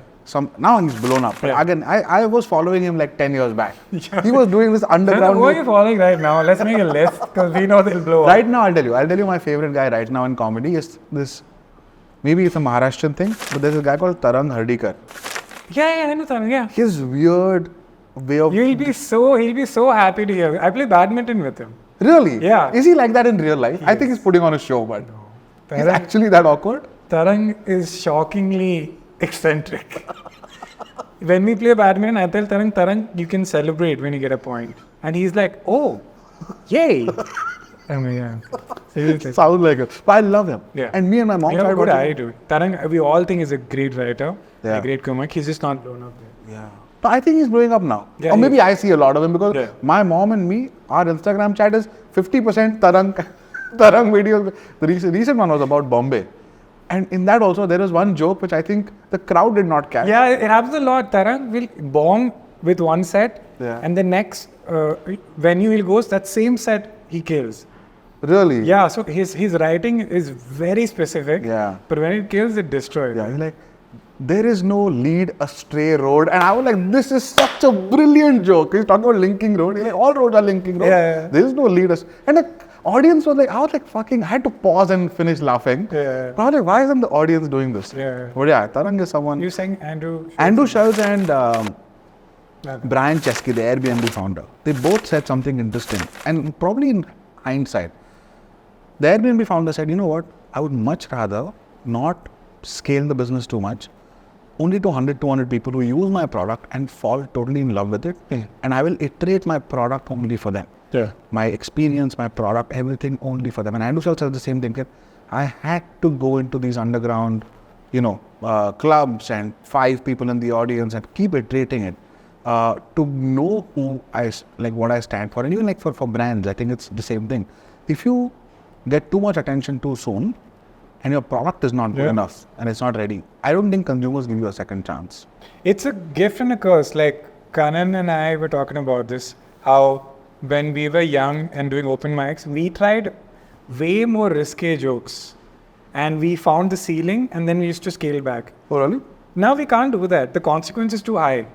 now he's blown up. Yeah. Again, I was following him like 10 years back. Yeah. He was doing this underground. Who are you following right now? Let's make a list because we know they'll blow up. Right now, I'll tell you my favorite guy right now in comedy is this, maybe it's a Maharashtrian thing, but there's a guy called Tarang Hardikar. Yeah, I know Tarang, yeah. His weird way of... He'll be so happy to hear. I play badminton with him. Really? Yeah. Is he like that in real life? I think he's putting on a show, but he's Tarang- actually that awkward? Tarang is shockingly eccentric. When we play badminton, I tell Tarang, you can celebrate when you get a point. And he's like, oh, yay. I mean, yeah. Seriously. Sounds like it. But I love him. Yeah. And me and my mom You have a tried good watching- attitude. Tarang, we all think is a great writer, Yeah. a great comic. He's just not blown up there. Yeah. But I think he's blowing up now. Yeah, Or he maybe is. I see a lot of him because Yeah. my mom and me, our Instagram chat is 50% Tarang, Tarang videos. The recent one was about Bombay. And in that also, there is one joke which I think the crowd did not catch. Yeah, it happens a lot. Tarang will bomb with one set, Yeah. and the next venue he goes, that same set he kills. Really? Yeah, so his writing is very specific. Yeah. But when it kills, it destroys. Yeah, he's like, there is no lead a stray road. And I was like, this is such a brilliant joke. He's talking about linking road. He's like, all roads are linking road. Yeah. There is no lead. And the audience was like, I was like, fucking, I had to pause and finish laughing. Yeah. But I was like, why isn't the audience doing this? Yeah. But yeah, Tarang is someone. You saying Andrew? Andrew Schultz and Okay. Brian Chesky, the Airbnb founder, they both said something interesting. And probably in hindsight, the Airbnb founder said, you know what, I would much rather not scale the business too much, only to 100, 200 people who use my product and fall totally in love with it. And I will iterate my product only for them. Yeah. My experience, my product, everything only for them. And Andrew Schultz says the same thing. I had to go into these underground, clubs and 5 people in the audience and keep iterating it to know who what I stand for. And even like for brands, I think it's the same thing. If you get too much attention too soon and your product is not good enough and it's not ready, I don't think consumers give you a second chance. It's a gift and a curse. Like Kanan and I were talking about this, how when we were young and doing open mics, we tried way more risque jokes and we found the ceiling and then we used to scale back. Oh, really? Now we can't do that. The consequence is too high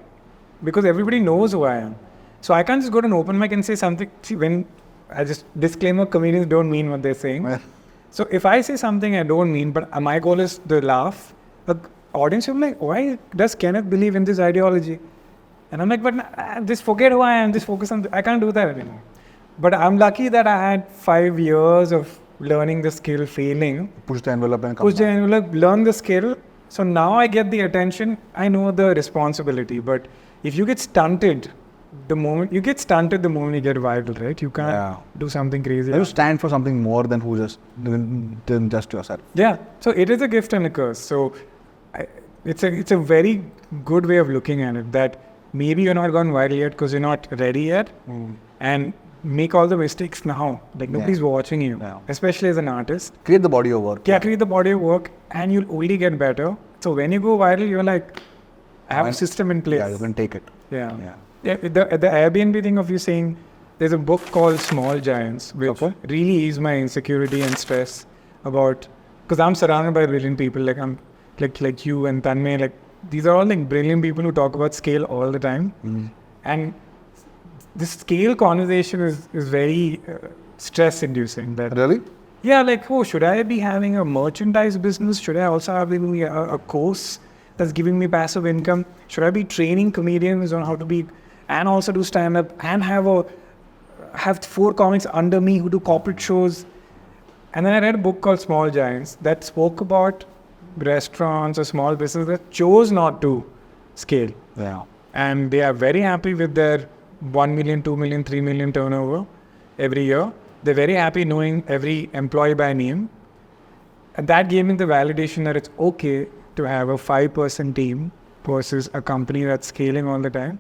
because everybody knows who I am. So I can't just go to an open mic and say something. See, when I just disclaimer, comedians don't mean what they're saying. Yeah. So if I say something I don't mean, but my goal is to laugh, the audience will be like, why does Kenneth believe in this ideology? And I'm like, but just forget who I am, just focus on, I can't do that anymore. But I'm lucky that I had 5 years of learning the skill, failing. Push the envelope and come Push the back. envelope, learn the skill. So now I get the attention, I know the responsibility. But if you get stunted the moment you get viral, right? You can't do something crazy. You have to stand for something more than who just than just yourself. Yeah. So it is a gift and a curse. So it's a very good way of looking at it, that maybe you're not gone viral yet because you're not ready yet, and make all the mistakes now. Like nobody's watching you, especially as an artist. Create the body of work. Yeah, create the body of work, and you'll only get better. So when you go viral, you're like, I have a system in place. Yeah, you can take it. Yeah. The Airbnb thing of you saying, there's a book called Small Giants, which really eased my insecurity and stress about, because I'm surrounded by brilliant people, like I'm like you and Tanmay, like these are all like brilliant people who talk about scale all the time. And this scale conversation is very stress inducing. That Really? Yeah, like, oh, should I be having a merchandise business? Should I also have a course that's giving me passive income? Should I be training comedians on how to be, and also do stand-up, and have 4 comics under me who do corporate shows? And then I read a book called Small Giants that spoke about restaurants or small businesses that chose not to scale. Yeah. And they are very happy with their 1 million, 2 million, 3 million turnover every year. They're very happy knowing every employee by name. And that gave me the validation that it's okay to have a 5-person team versus a company that's scaling all the time.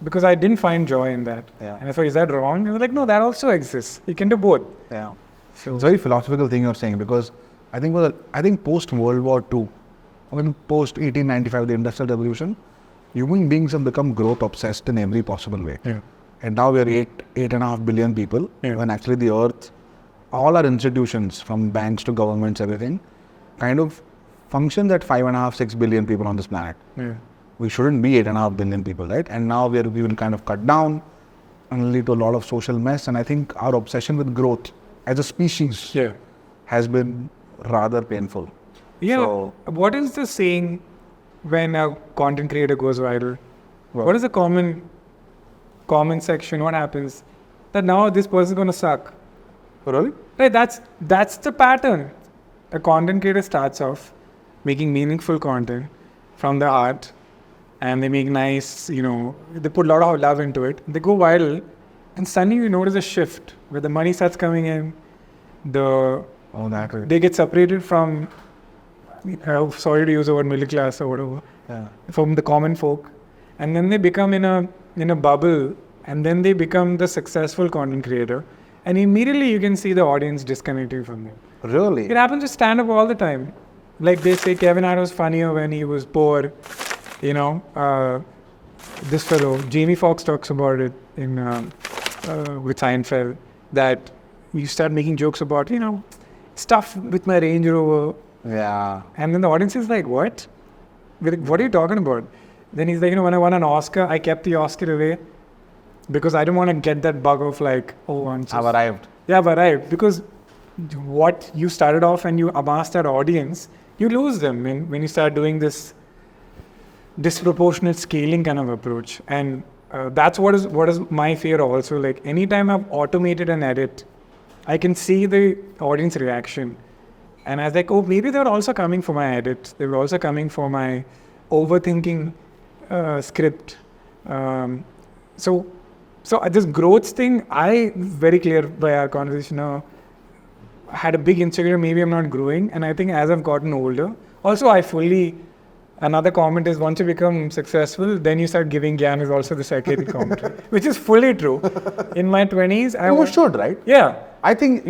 Because I didn't find joy in that. Yeah. And I thought, is that wrong? I was like, no, that also exists. You can do both. Yeah. So It's a very philosophical thing you're saying, because I think post World War II, post 1895, the Industrial Revolution, human beings have become growth obsessed in every possible way. Yeah. And now we are 8.5 billion people, when actually the earth, all our institutions, from banks to governments, everything, kind of functions at 5.5, 6 billion people on this planet. Yeah. We shouldn't be 8.5 billion people, right? And now we will kind of cut down and lead to a lot of social mess. And I think our obsession with growth as a species has been rather painful. Yeah. So, What is the saying when a content creator goes viral? What is the comment section? What happens? That now this person is going to suck. really? Right, that's the pattern. A content creator starts off making meaningful content from the heart, and they make nice, they put a lot of love into it. They go viral, and suddenly you notice a shift where the money starts coming in. They get separated from, sorry to use the word middle class or whatever, from the common folk, and then they become in a bubble, and then they become the successful content creator. And immediately you can see the audience disconnecting from them. Really? It happens to stand up all the time. Like they say Kevin Hart was funnier when he was poor. This fellow, Jamie Foxx, talks about it in with Seinfeld, that you start making jokes about, stuff with my Range Rover. Yeah. And then the audience is like, what? We're like, what are you talking about? Then he's like, when I won an Oscar, I kept the Oscar away because I didn't want to get that bug of like, I've arrived. Yeah, I've arrived. Because what you started off and you amassed that audience, you lose them when you start doing this disproportionate scaling kind of approach. And that's what is my fear also. Like anytime I've automated an edit, I can see the audience reaction. And I was like, maybe they were also coming for my edit. They were also coming for my overthinking script. So this growth thing, very clear by our conversation now, I had a big insecurity, maybe I'm not growing. And I think as I've gotten older, also another comment is once you become successful, then you start giving gyan is also the second comment, which is fully true. In my 20s, You should, right? Yeah. I think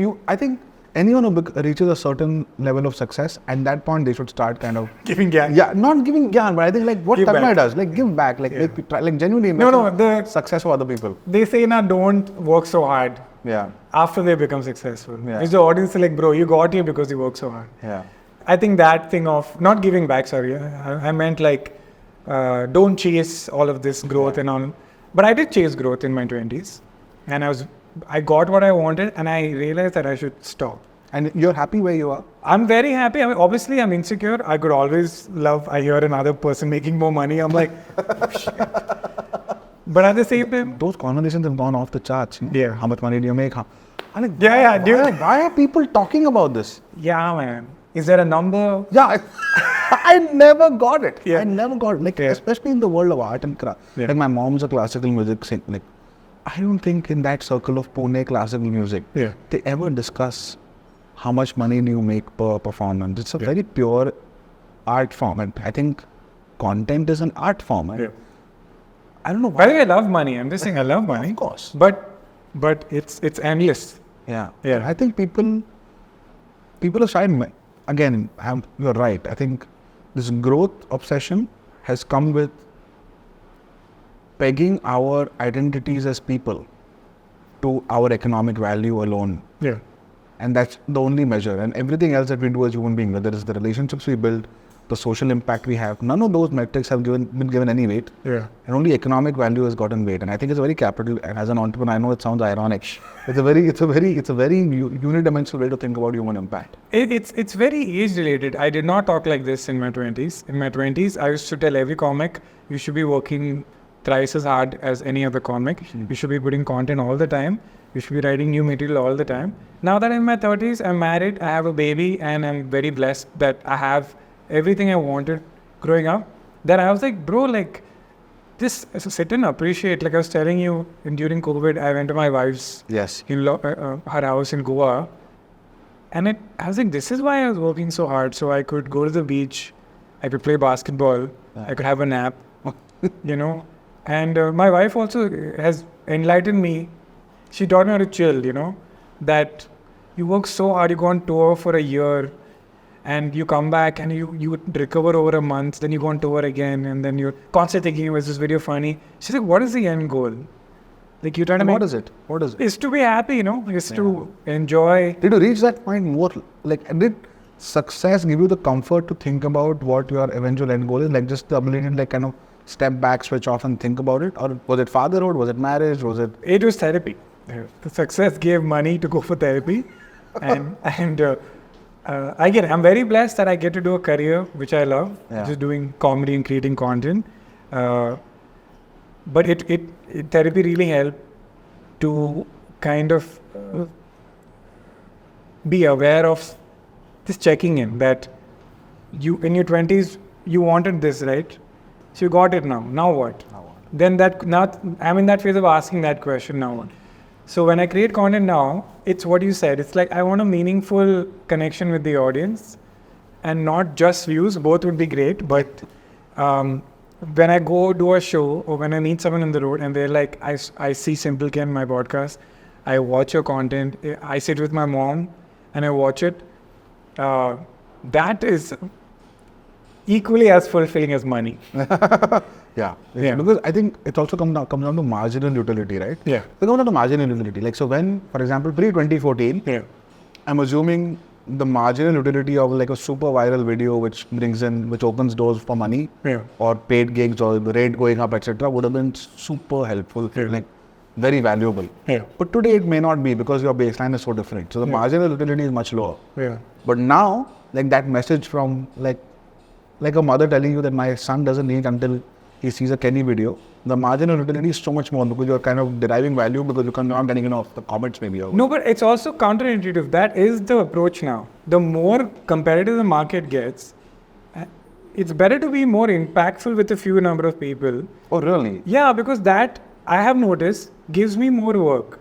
anyone who reaches a certain level of success, at that point they should start kind of Giving gyan. Yeah, not giving gyan, but I think like what Give Tanmay back. does, like give back, like genuinely invest in the success of other people. They say don't work so hard Yeah. after they become successful. Yeah. It's the audience is like, bro, you got here because you work so hard. Yeah. I think that thing of not giving back, sorry, I meant like don't chase all of this growth and all. But I did chase growth in my 20s, and I got what I wanted, and I realized that I should stop. And you're happy where you are? I'm very happy. I mean, obviously, I'm insecure. I could always I hear another person making more money. I'm like, shit. But at the same time, Those conversations have gone off the charts. No? Yeah. How much money do you make? I'm like, dude. Why are people talking about this? Yeah, man. Is there a number? Yeah, I never got it. Yeah. I never got it. Like, especially in the world of art and craft. Yeah. Like, my mom's a classical music singer. Like, I don't think in that circle of Pune classical music, they ever discuss how much money do you make per performance. It's a very pure art form. And I think content is an art form. And I don't know why. By the way, I love money. I'm just saying I love money. Of course. But it's endless. Yeah. Yeah. I think people are shying. Again, you're right. I think this growth obsession has come with pegging our identities as people to our economic value alone. Yeah. And that's the only measure. And everything else that we do as human beings, whether it's the relationships we build, the social impact we have, none of those metrics have been given any weight. Yeah. And only economic value has gotten weight. And I think it's a very capital. And as an entrepreneur, I know it sounds ironic. It's a very unidimensional way to think about human impact. It's very age related. I did not talk like this in my 20s. In my 20s, I used to tell every comic, you should be working thrice as hard as any other comic. You should be putting content all the time. You should be writing new material all the time. Now that I'm in my 30s, I'm married, I have a baby, and I'm very blessed that I have everything I wanted growing up. Then I was like, bro, like, just sit and appreciate. Like I was telling you, during COVID, I went to my wife's her house in Goa. And I was like, this is why I was working so hard. So I could go to the beach, I could play basketball, I could have a nap, you know. And my wife also has enlightened me. She taught me how to chill, you know, that you work so hard, you go on tour for a year, and you come back and you recover over a month, then you go on tour again, and then you're constantly thinking, was this video funny? She's like, what is the end goal? Like you're trying to make... What is it? What is it? It's to be happy, you know, it's to enjoy. Did you reach that point more, like, did success give you the comfort to think about what your eventual end goal is? Like just the ability to like kind of step back, switch off and think about it? Or was it fatherhood? Was it marriage? Was it... It was therapy. The success gave money to go for therapy. and I'm very blessed that I get to do a career which I love, just doing comedy and creating content. But therapy really helped to kind of be aware of just checking in that you in your 20s you wanted this, right? So you got it now. Now what? Then I'm in that phase of asking that question, now what? So when I create content now, it's what you said. It's like I want a meaningful connection with the audience and not just views. Both would be great. But when I go do a show or when I meet someone on the road and they're like, I see Simple Ken, my podcast. I watch your content. I sit with my mom and I watch it. That is equally as fulfilling as money. Yeah. Because I think it also comes down to marginal utility, right? Yeah. It comes down to marginal utility. Like, so when, for example, pre-2014, I'm assuming the marginal utility of like a super viral video which opens doors for money or paid gigs or the rate going up, etc. would have been super helpful, like very valuable. But today it may not be because your baseline is so different. So the marginal utility is much lower. But now, like that message from like a mother telling you that my son doesn't eat until he sees a Kenny video, the marginal utility is so much more because you're kind of deriving value because you're not getting enough the comments maybe. No, but it's also counterintuitive. That is the approach now. The more competitive the market gets, it's better to be more impactful with a few number of people. Oh, really? Yeah, because that, I have noticed, gives me more work.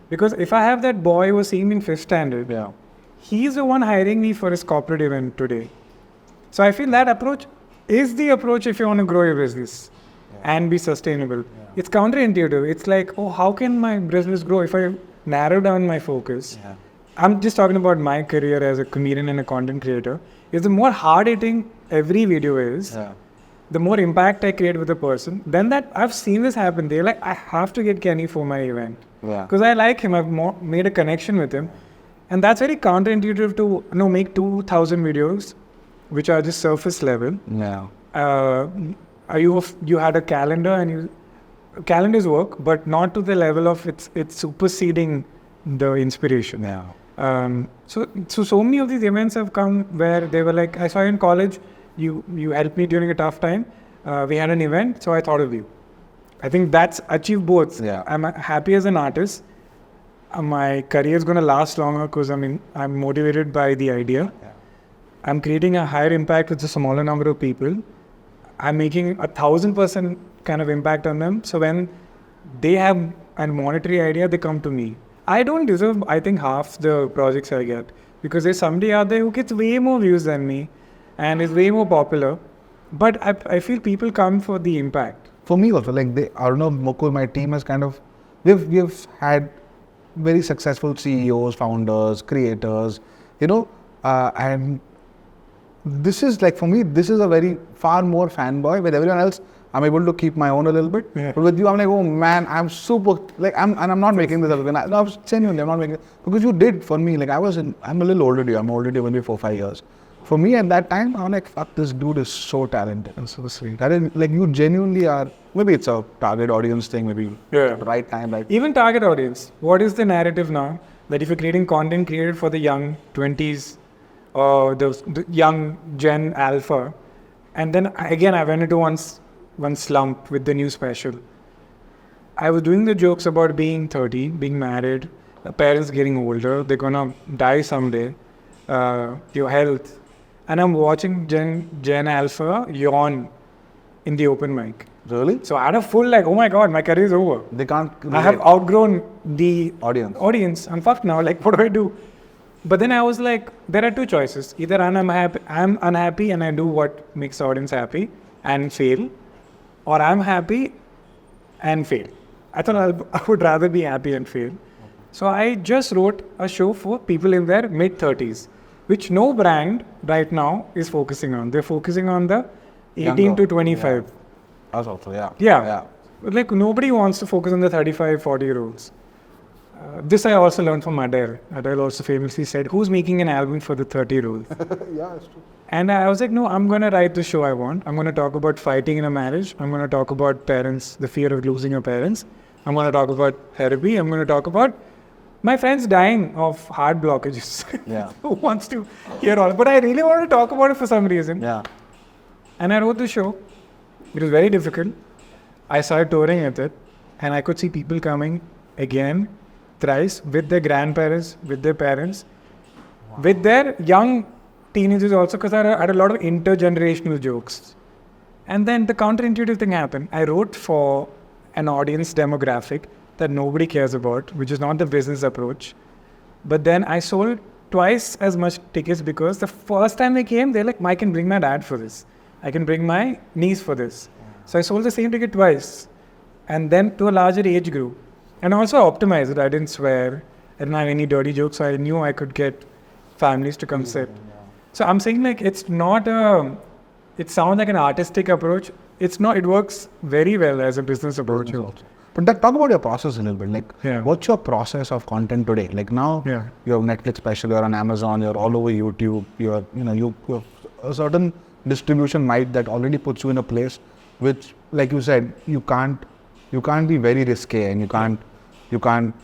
Because if I have that boy who was seeing me in 5th standard, he's the one hiring me for his corporate event today. So I feel that approach is the approach if you want to grow your business and be sustainable. It's counterintuitive. It's like, oh, how can my business grow if I narrow down my focus? I'm just talking about my career as a comedian and a content creator. Is the more hard-hitting every video is, the more impact I create with a person. Then that I've seen this happen. They're like, I have to get Kenny for my event. Because I like him. I've made a connection with him. And that's very counterintuitive to make 2,000 videos which are just surface level. You had a calendar and calendars work, but not to the level of it's superseding the inspiration. So many of these events have come where they were like, I saw you in college, you helped me during a tough time. We had an event, so I thought of you. I think that's achieved both. I'm happy as an artist. My career is going to last longer because I'm motivated by the idea. I'm creating a higher impact with a smaller number of people. I'm making 1,000% kind of impact on them. So when they have a monetary idea, they come to me. I don't deserve, I think, half the projects I get because there's somebody out there who gets way more views than me and is way more popular. But I feel people come for the impact. For me also, like Mukul, my team has kind of, we've had very successful CEOs, founders, creators, and this is like, for me, this is a very far more fanboy. With everyone else, I'm able to keep my own a little bit. But with you, I'm like, oh man, I'm super, like, I'm not making this up. No, genuinely, I'm not making it. Because you did for me, like I'm a little older than you. I'm older than you maybe 4-5 years. For me at that time, I'm like, fuck, this dude is so talented and so sweet. That is, like, you genuinely are, maybe it's a target audience thing, maybe right time. Right. Even target audience. What is the narrative now? That if you're creating content created for the young 20s, or the young Gen Alpha, and then again I went into one slump with the new special. I was doing the jokes about being 30, being married, parents getting older, they're gonna die someday, your health. And I'm watching Gen Alpha yawn in the open mic. Really? So I had a full like, oh my God, my career is over. They can't. I have outgrown the audience. I'm fucked now. Like, what do I do? But then I was like, there are two choices. Either I'm unhappy and I do what makes the audience happy and fail, or I'm happy and fail. I thought I would rather be happy and fail. So I just wrote a show for people in their mid-30s, which no brand right now is focusing on. They're focusing on the 18 to 25. Yeah. Us also, yeah. Yeah. But like nobody wants to focus on the 35, 40-year-olds. This I also learned from Adele. Adele also famously said, who's making an album for the 30-year-olds? Yeah, it's true. And I was like, no, I'm going to write the show I want. I'm going to talk about fighting in a marriage. I'm going to talk about parents, the fear of losing your parents. I'm going to talk about therapy. I'm going to talk about my friends dying of heart blockages. Yeah. Who wants to hear all? But I really wanted to talk about it for some reason. Yeah. And I wrote the show. It was very difficult. I started touring with it. And I could see people coming again, thrice, with their grandparents, with their parents, with their young teenagers also, because I had a lot of intergenerational jokes. And then the counterintuitive thing happened. I wrote for an audience demographic that nobody cares about, which is not the business approach. But then I sold twice as much tickets because the first time they came, they're like, I can bring my dad for this. I can bring my niece for this. So I sold the same ticket twice. And then to a larger age group. And also optimized it. I didn't swear. I didn't have any dirty jokes. So I knew I could get families to come sit. So I'm saying like, it's not it sounds like an artistic approach. It's not, it works very well as a business approach. But talk about your process a little bit. Like, what's your process of content today? Like now, you have Netflix special, you're on Amazon, you're all over YouTube, you have a certain distribution might that already puts you in a place which, like you said, you can't be very risque and you can't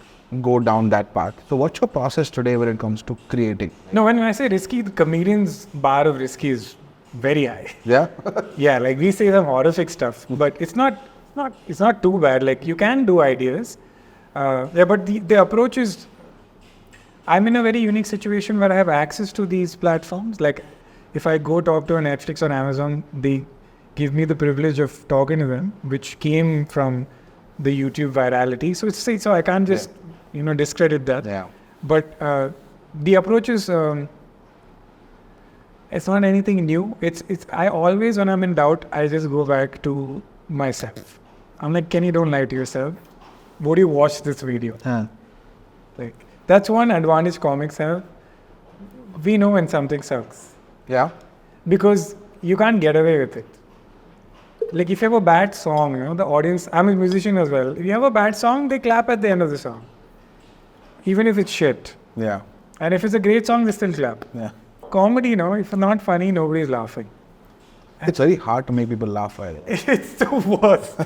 go down that path. So what's your process today when it comes to creating? No, when I say risky, the comedian's bar of risky is very high. Yeah? Yeah, like we say some horrific stuff, but it's not too bad. Like you can do ideas. But the approach is, I'm in a very unique situation where I have access to these platforms. Like if I go talk to a Netflix or Amazon, they give me the privilege of talking to them, which came from the YouTube virality. So I can't just, discredit that. Yeah. But the approach is, it's not anything new. I always, when I'm in doubt, I just go back to myself. I'm like, Kenny, don't lie to yourself. Would you watch this video? Like, that's one advantage comics have. We know when something sucks. Yeah. Because you can't get away with it. Like if you have a bad song, the audience, I'm a musician as well. If you have a bad song, they clap at the end of the song. Even if it's shit. Yeah. And if it's a great song, they still clap. Yeah. Comedy, if it's not funny, nobody's laughing. It's very hard to make people laugh. It's the worst.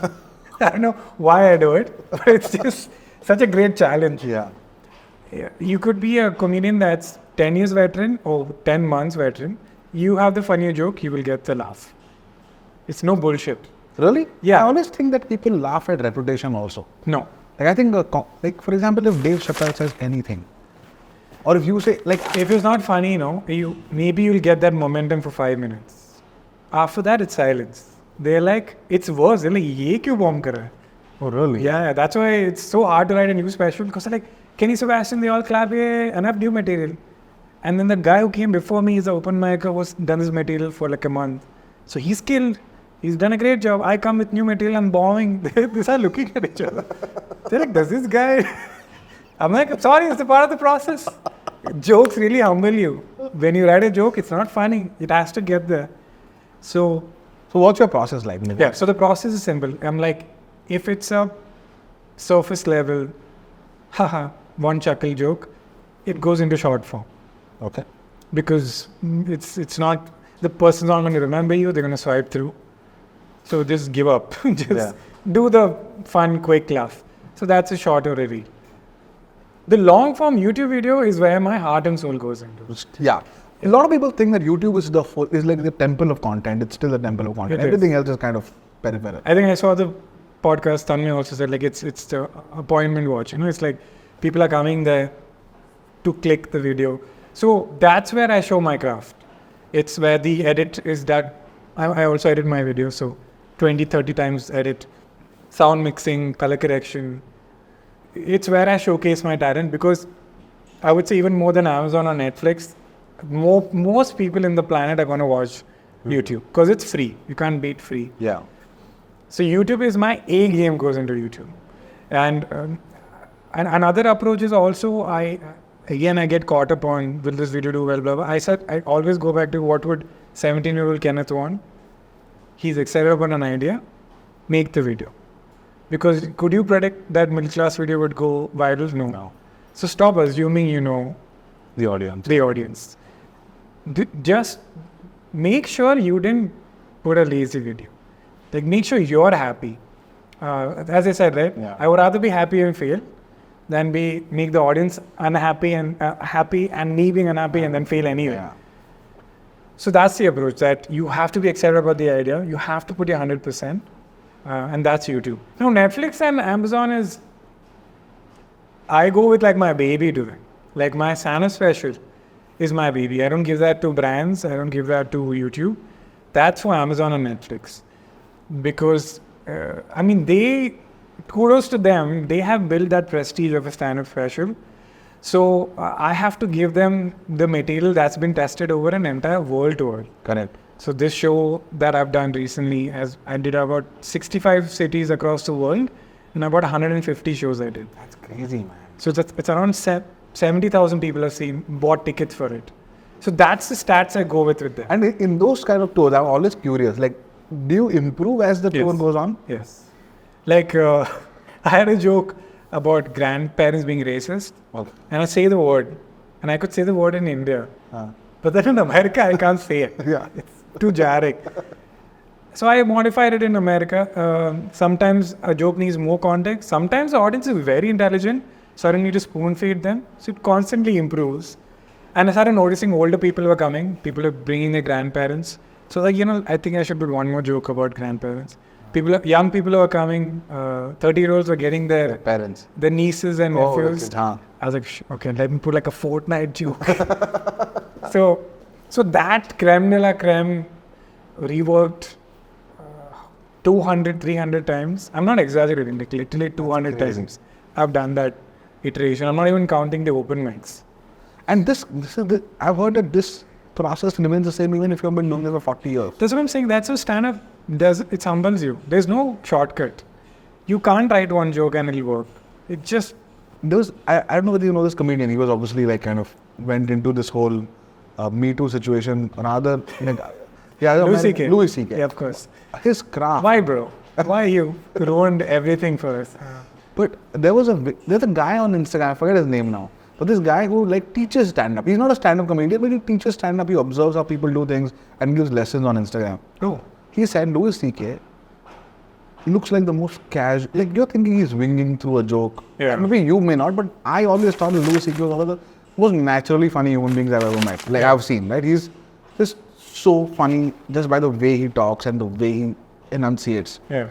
I don't know why I do it, but it's just such a great challenge. Yeah. You could be a comedian that's 10 years veteran or 10 months veteran. You have the funnier joke, you will get the laugh. It's no bullshit. Really? Yeah. I always think that people laugh at reputation also. No. Like I think, like for example, if Dave Chappelle says anything, or if you say, like, if it's not funny, maybe you'll get that momentum for 5 minutes. After that, it's silence. They're like, it's worse. They're like, ye kyun bomb kar raha hai? Oh, really? Yeah, that's why it's so hard to write a new special, because they're like, Kenny, Sebastian, they all clap, enough new material. And then the guy who came before me is an open micer, was done his material for like a month. So he's killed. He's done a great job. I come with new material and bombing. They start looking at each other. They're like, does this guy... I'm like, I'm sorry, it's a part of the process. Jokes really humble you. When you write a joke, it's not funny. It has to get there. So what's your process like? Yeah, so the process is simple. I'm like, if it's a surface level, one chuckle joke, it goes into short form. Okay. Because it's not, the person's not going to remember you, they're going to swipe through. So just give up. Do the fun, quick laugh. So that's a shorter reel. The long form YouTube video is where my heart and soul goes into. Yeah. A lot of people think that YouTube is like the temple of content. It's still the temple of content. Everything else is kind of peripheral. I think I saw the podcast. Tanmay also said like it's the appointment watch. It's like people are coming there to click the video. So that's where I show my craft. It's where the edit is that I also edit my videos. So 20, 30 times edit, sound mixing, color correction. It's where I showcase my talent, because I would say even more than Amazon or Netflix, most people in the planet are going to watch YouTube because it's free. You can't beat free. Yeah. So YouTube is my A game goes into YouTube. And another approach is also, I get caught up on, will this video do well, blah, blah. I always go back to what would 17-year-old Kenneth want. He's excited about an idea, make the video. Because could you predict that middle class video would go viral? No. So stop assuming you know the audience. Just make sure you didn't put a lazy video. Like, make sure you're happy. As I said, right? Yeah. I would rather be happy and fail than make the audience unhappy and happy, and me being unhappy and then fail anyway. Yeah. So that's the approach, that you have to be excited about the idea. You have to put your 100%. And that's YouTube. Now, Netflix and Amazon I go with like my baby to it. Like my Santa special is my baby. I don't give that to brands. I don't give that to YouTube. That's for Amazon and Netflix. Because, kudos to them. They have built that prestige of a stand-up special. So I have to give them the material that's been tested over an entire world tour. Correct. So this show that I've done recently, as I did about 65 cities across the world, and about 150 shows I did. That's crazy, man. So it's around 70,000 people have bought tickets for it. So that's the stats I go with them. And in those kind of tours, I'm always curious, like, do you improve as the tour goes on? Yes. Like, I had a joke about grandparents being racist, and I say the word, and I could say the word in India, but then in America I can't say it. Yeah. It's too jarring. So I modified it in America. Sometimes a joke needs more context. Sometimes the audience is very intelligent, so I don't need to spoon feed them. So it constantly improves. And I started noticing older people were coming. People are bringing their grandparents. So I think I should do one more joke about grandparents. Young people who are coming, 30-year-olds were getting their parents, their nieces and nephews. I was like, okay, let me put like a fortnight joke. So that creme de la creme reworked 200, 300 times. I'm not exaggerating, like literally 200 times. I've done that iteration. I'm not even counting the open mics. And I've heard that this process remains the same even if you've been doing this for 40 years. That's what I'm saying. That's what stand-up does. It humbles you. There's no shortcut. You can't write one joke and it'll work. It just... I don't know whether you know this comedian. He was obviously like kind of went into this whole Me Too situation. Rather, Louis C.K. Louis C.K. Yeah, of course. His craft. Why, bro? Why you ruined everything for us? But there's a guy on Instagram, I forget his name now, but this guy who like teaches stand-up. He's not a stand-up comedian, but he teaches stand-up. He observes how people do things and gives lessons on Instagram. Oh. He said Louis C.K. looks like the most casual, like you're thinking he's winging through a joke. Yeah. Maybe you may not, but I always thought Louis C.K. was one of the most naturally funny human beings I've ever met. Like I've seen, right? He's just so funny just by the way he talks and the way he enunciates. Yeah.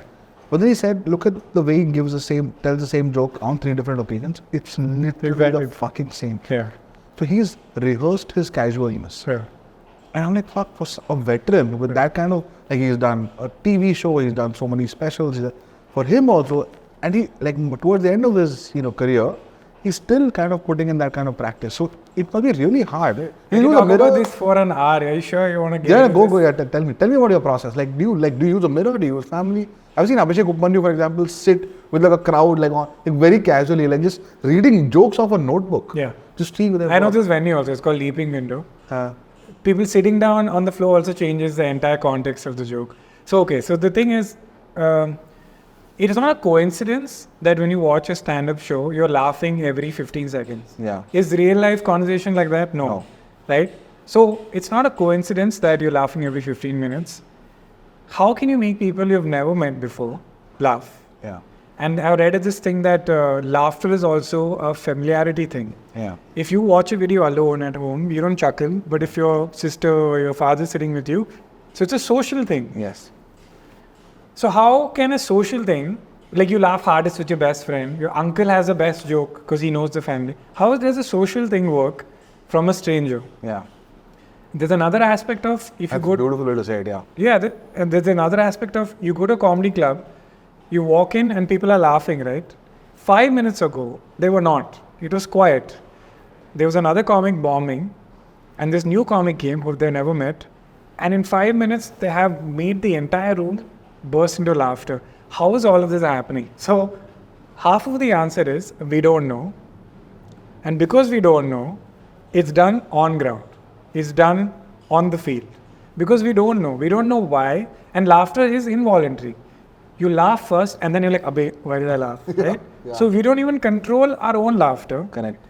But then he said, look at the way he tells the same joke on 3 different occasions. It's literally the fucking same. Yeah. So he's rehearsed his casualness. Yeah. And I'm like, fuck, for a veteran with that kind of, like he's done a TV show, he's done so many specials. For him also, and he, like towards the end of his, career, he's still kind of putting in that kind of practice. So it must be really hard. You talk about this for an hour. Are you sure you want to get Yeah, go. Yeah, tell me about your process. Like, do you use a mirror? Do you use family? I've seen Abhishek Upmanyu, for example, sit with like a crowd, like very casually, like just reading jokes off a notebook. Yeah. Just seeing with I know this venue also. It's called Leaping Window. People sitting down on the floor also changes the entire context of the joke. So the thing is, it is not a coincidence that when you watch a stand-up show, you're laughing every 15 seconds. Yeah. Is real life conversation like that? No. Right? So it's not a coincidence that you're laughing every 15 minutes. How can you make people you've never met before laugh? Yeah. And I read this thing that laughter is also a familiarity thing. Yeah. If you watch a video alone at home, you don't chuckle. But if your sister or your father is sitting with you, so it's a social thing. Yes. So how can a social thing, like you laugh hardest with your best friend, your uncle has the best joke because he knows the family. How does a social thing work from a stranger? Yeah. There's another aspect of if That's you go a beautiful way to say it, yeah. Yeah, and there's another aspect of you go to a comedy club, you walk in and people are laughing, right? 5 minutes ago, they were not. It was quiet. There was another comic bombing, and this new comic came who they never met, and in 5 minutes, they have made the entire room burst into laughter. How is all of this happening? So, half of the answer is we don't know. And because we don't know, it's done on ground. It's done on the field. Because we don't know why, and laughter is involuntary. You laugh first, and then you're like, Abhay, why did I laugh? Right? Yeah. So we don't even control our own laughter. Correct.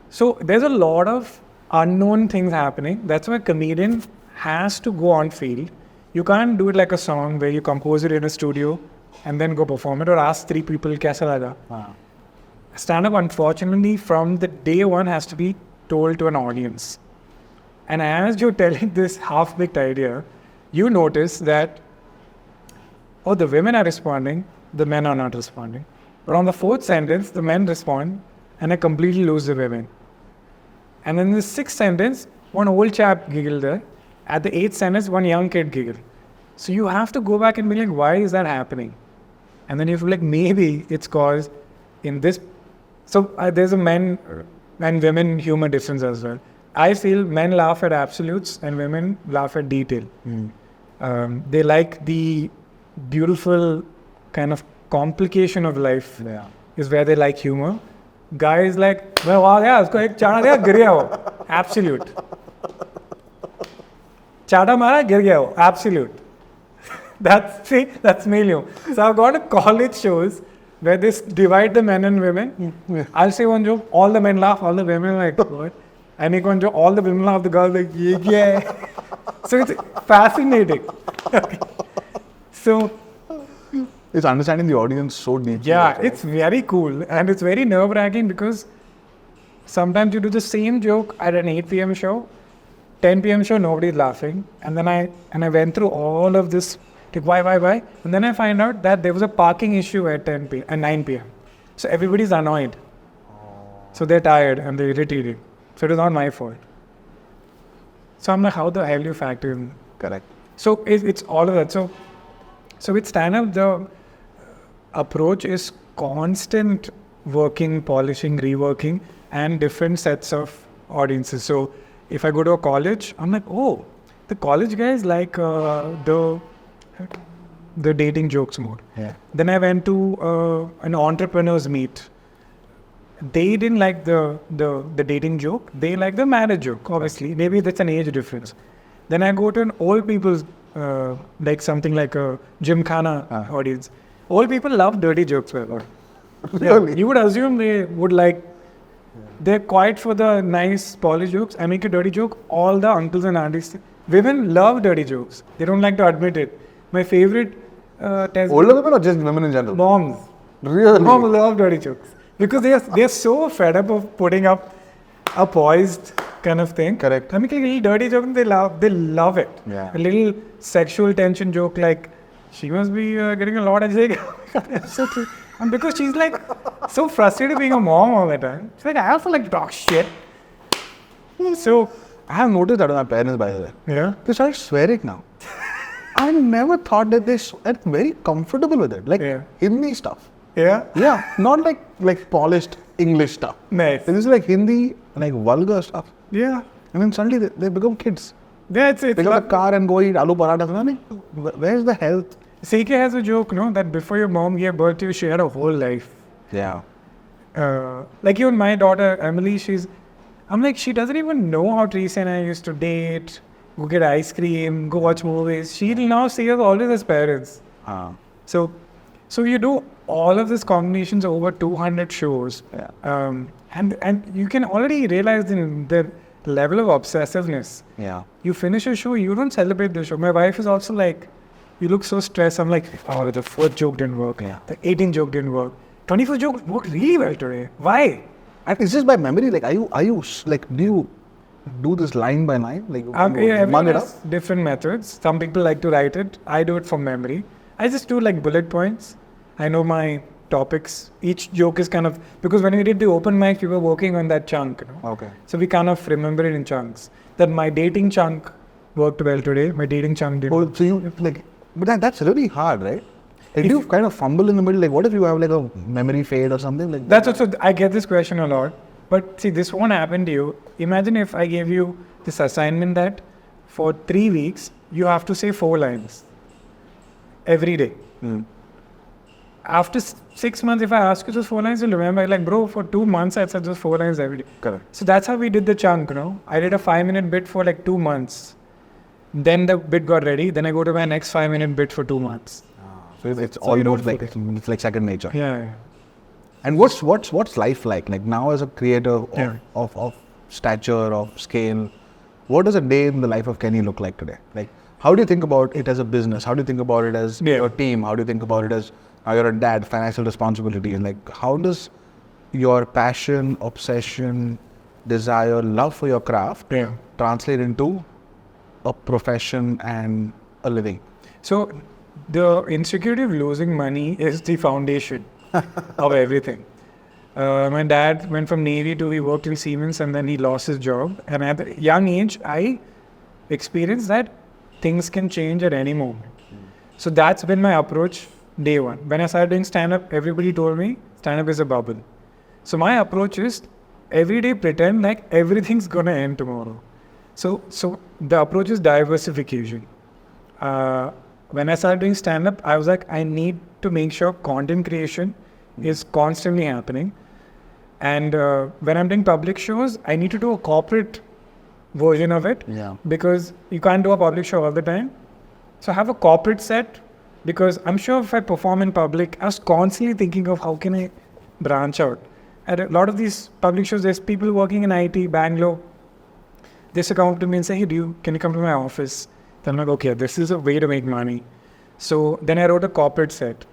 So there's a lot of unknown things happening. That's why a comedian has to go on field. You can't do it like a song where you compose it in a studio and then go perform it or ask 3 people, kaisa laga? Wow. Stand-up, unfortunately, from the day one has to be told to an audience. And as you're telling this half-baked idea, you notice that, oh, the women are responding, the men are not responding. But on the 4th sentence, the men respond, and I completely lose the women. And then in the 6th sentence, one old chap giggled there. At the 8th sentence, one young kid giggled. So you have to go back and be like, why is that happening? And then you feel like maybe it's caused in this. So there's a men and women humor difference as well. I feel men laugh at absolutes and women laugh at detail. They like the beautiful kind of complication of life is where they like humor. Guys like, well, wow, yeah, usko ek chana diya, gir gaya wo. Absolute. Chata mara, gir gaya wo. Absolute. That's male humor. So I've got a college shows where they divide the men and women. I'll say one joke, all the men laugh, all the women are like, what? I make one joke, all the women laugh, the girls like, yeah. So it's fascinating. So it's understanding the audience so deeply. Yeah, it's very cool and it's very nerve-wracking because sometimes you do the same joke at an 8 p.m. show, 10 p.m. show, nobody's laughing. And then I went through all of this, like why? And then I find out that there was a parking issue at 9 p.m. So everybody's annoyed. So they're tired and they're irritated. So it is not my fault. So I'm like, how the hell do you factor in? Correct. So it's all of that. So with stand-up, the approach is constant working, polishing, reworking, and different sets of audiences. So if I go to a college, I'm like, oh, the college guys like the dating jokes more. Yeah. Then I went to an entrepreneurs meet. They didn't like the dating joke. They like the marriage joke, obviously. Maybe that's an age difference. Then I go to an old people's, like something like a Gymkhana audience. Old people love dirty jokes. Well, Really? you would assume they would like, they're quiet for the nice polished jokes. I make a dirty joke, all the uncles and aunties. Women love dirty jokes. They don't like to admit it. My favorite test. Older women or just women in general? Moms. Really? Moms love dirty jokes. Because they're so fed up of putting up a poised kind of thing. Correct. I make a little dirty joke and they love it. Yeah. A little sexual tension joke like, she must be getting a lot. And she's like, oh my God, that's so true. And because she's like so frustrated being a mom all the time. She's like, I also like to talk shit. So, I have noticed that with my parents, by the way. yeah. They started swearing now. I never thought that they're very comfortable with it. Like Hindi stuff. Yeah. Yeah, not like polished English stuff. Nice. This is like Hindi, like vulgar stuff. Yeah. And then suddenly they become kids. Yeah, it's They get a car and go eat aloo parathas. I mean, where's the health? CK has a joke, no, that before your mom gave birth to you, she had a whole life. Yeah. Like even my daughter, Emily, I'm like, she doesn't even know how Teresa and I used to date, go get ice cream, go watch movies. She'll now see us always as parents. So you do all of these combinations over 200 shows. Yeah. And you can already realize the level of obsessiveness. Yeah. You finish a show, you don't celebrate the show. My wife is also like, you look so stressed. I'm like, oh, the 4th joke didn't work. Yeah. The 18th joke didn't work. 21st joke worked really well today. Why? And it's just by memory. Like, are you like, do you do this line by line? Like, Everyone mug it up? has different methods. Some people like to write it. I do it from memory. I just do like bullet points. I know my topics. Each joke is kind of, because when we did the open mic, we were working on that chunk. Okay. So we kind of remember it in chunks. That my dating chunk worked well today. My dating chunk didn't. Oh, so you like, but that's really hard, right? Like, do you kind of fumble in the middle? Like, what if you have like a memory fade or something? Like That's also, I get this question a lot. But see, this won't happen to you. Imagine if I gave you this assignment that for 3 weeks, you have to say 4 lines every day. After 6 months, if I ask you those 4 lines, you'll remember, like, bro, for 2 months, I said those 4 lines every day. Correct. So that's how we did the chunk, I did a 5-minute bit for like 2 months. Then the bit got ready. Then I go to my next 5-minute bit for 2 months. So it's almost like it's like second nature. Yeah. And what's life like? Like now as a creator of stature, of scale, what does a day in the life of Kenny look like today? Like, how do you think about it as a business? How do you think about it as your team? How do you think about it as now you're a dad, financial responsibility? And like, how does your passion, obsession, desire, love for your craft translate into a profession and a living? So the insecurity of losing money is the foundation of everything. My dad went from Navy to he worked in Siemens and then he lost his job. And at a young age, I experienced that things can change at any moment. So that's been my approach day one. When I started doing stand-up, everybody told me stand-up is a bubble. So my approach is every day pretend like everything's going to end tomorrow. So the approach is diversification. When I started doing stand-up, I was like, I need to make sure content creation is constantly happening. And when I'm doing public shows, I need to do a corporate version of it. Because you can't do a public show all the time. So have a corporate set, because I'm sure if I perform in public, I was constantly thinking of how can I branch out. At a lot of these public shows, there's people working in IT, Bangalore. They used to come up to me and say, hey, can you come to my office? Then I'm like, okay, this is a way to make money. So then I wrote a corporate set.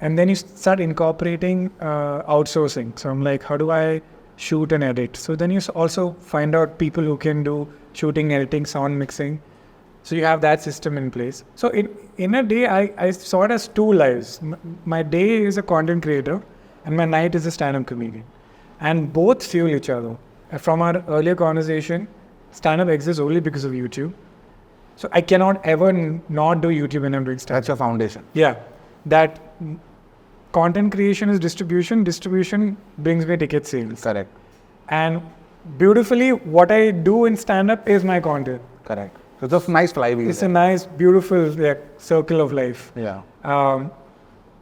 And then you start incorporating outsourcing. So I'm like, how do I shoot and edit? So then you also find out people who can do shooting, editing, sound mixing. So you have that system in place. So in a day, I saw it as 2 lives. My day is a content creator and my night is a stand-up comedian. And both fuel each other. From our earlier conversation, stand-up exists only because of YouTube. So I cannot ever not do YouTube when I'm doing stand-up. That's your foundation. Yeah. That content creation is distribution. Distribution brings me ticket sales. Correct. And beautifully, what I do in stand-up is my content. Correct. So it's a nice flywheel. It's a nice, beautiful circle of life. Yeah.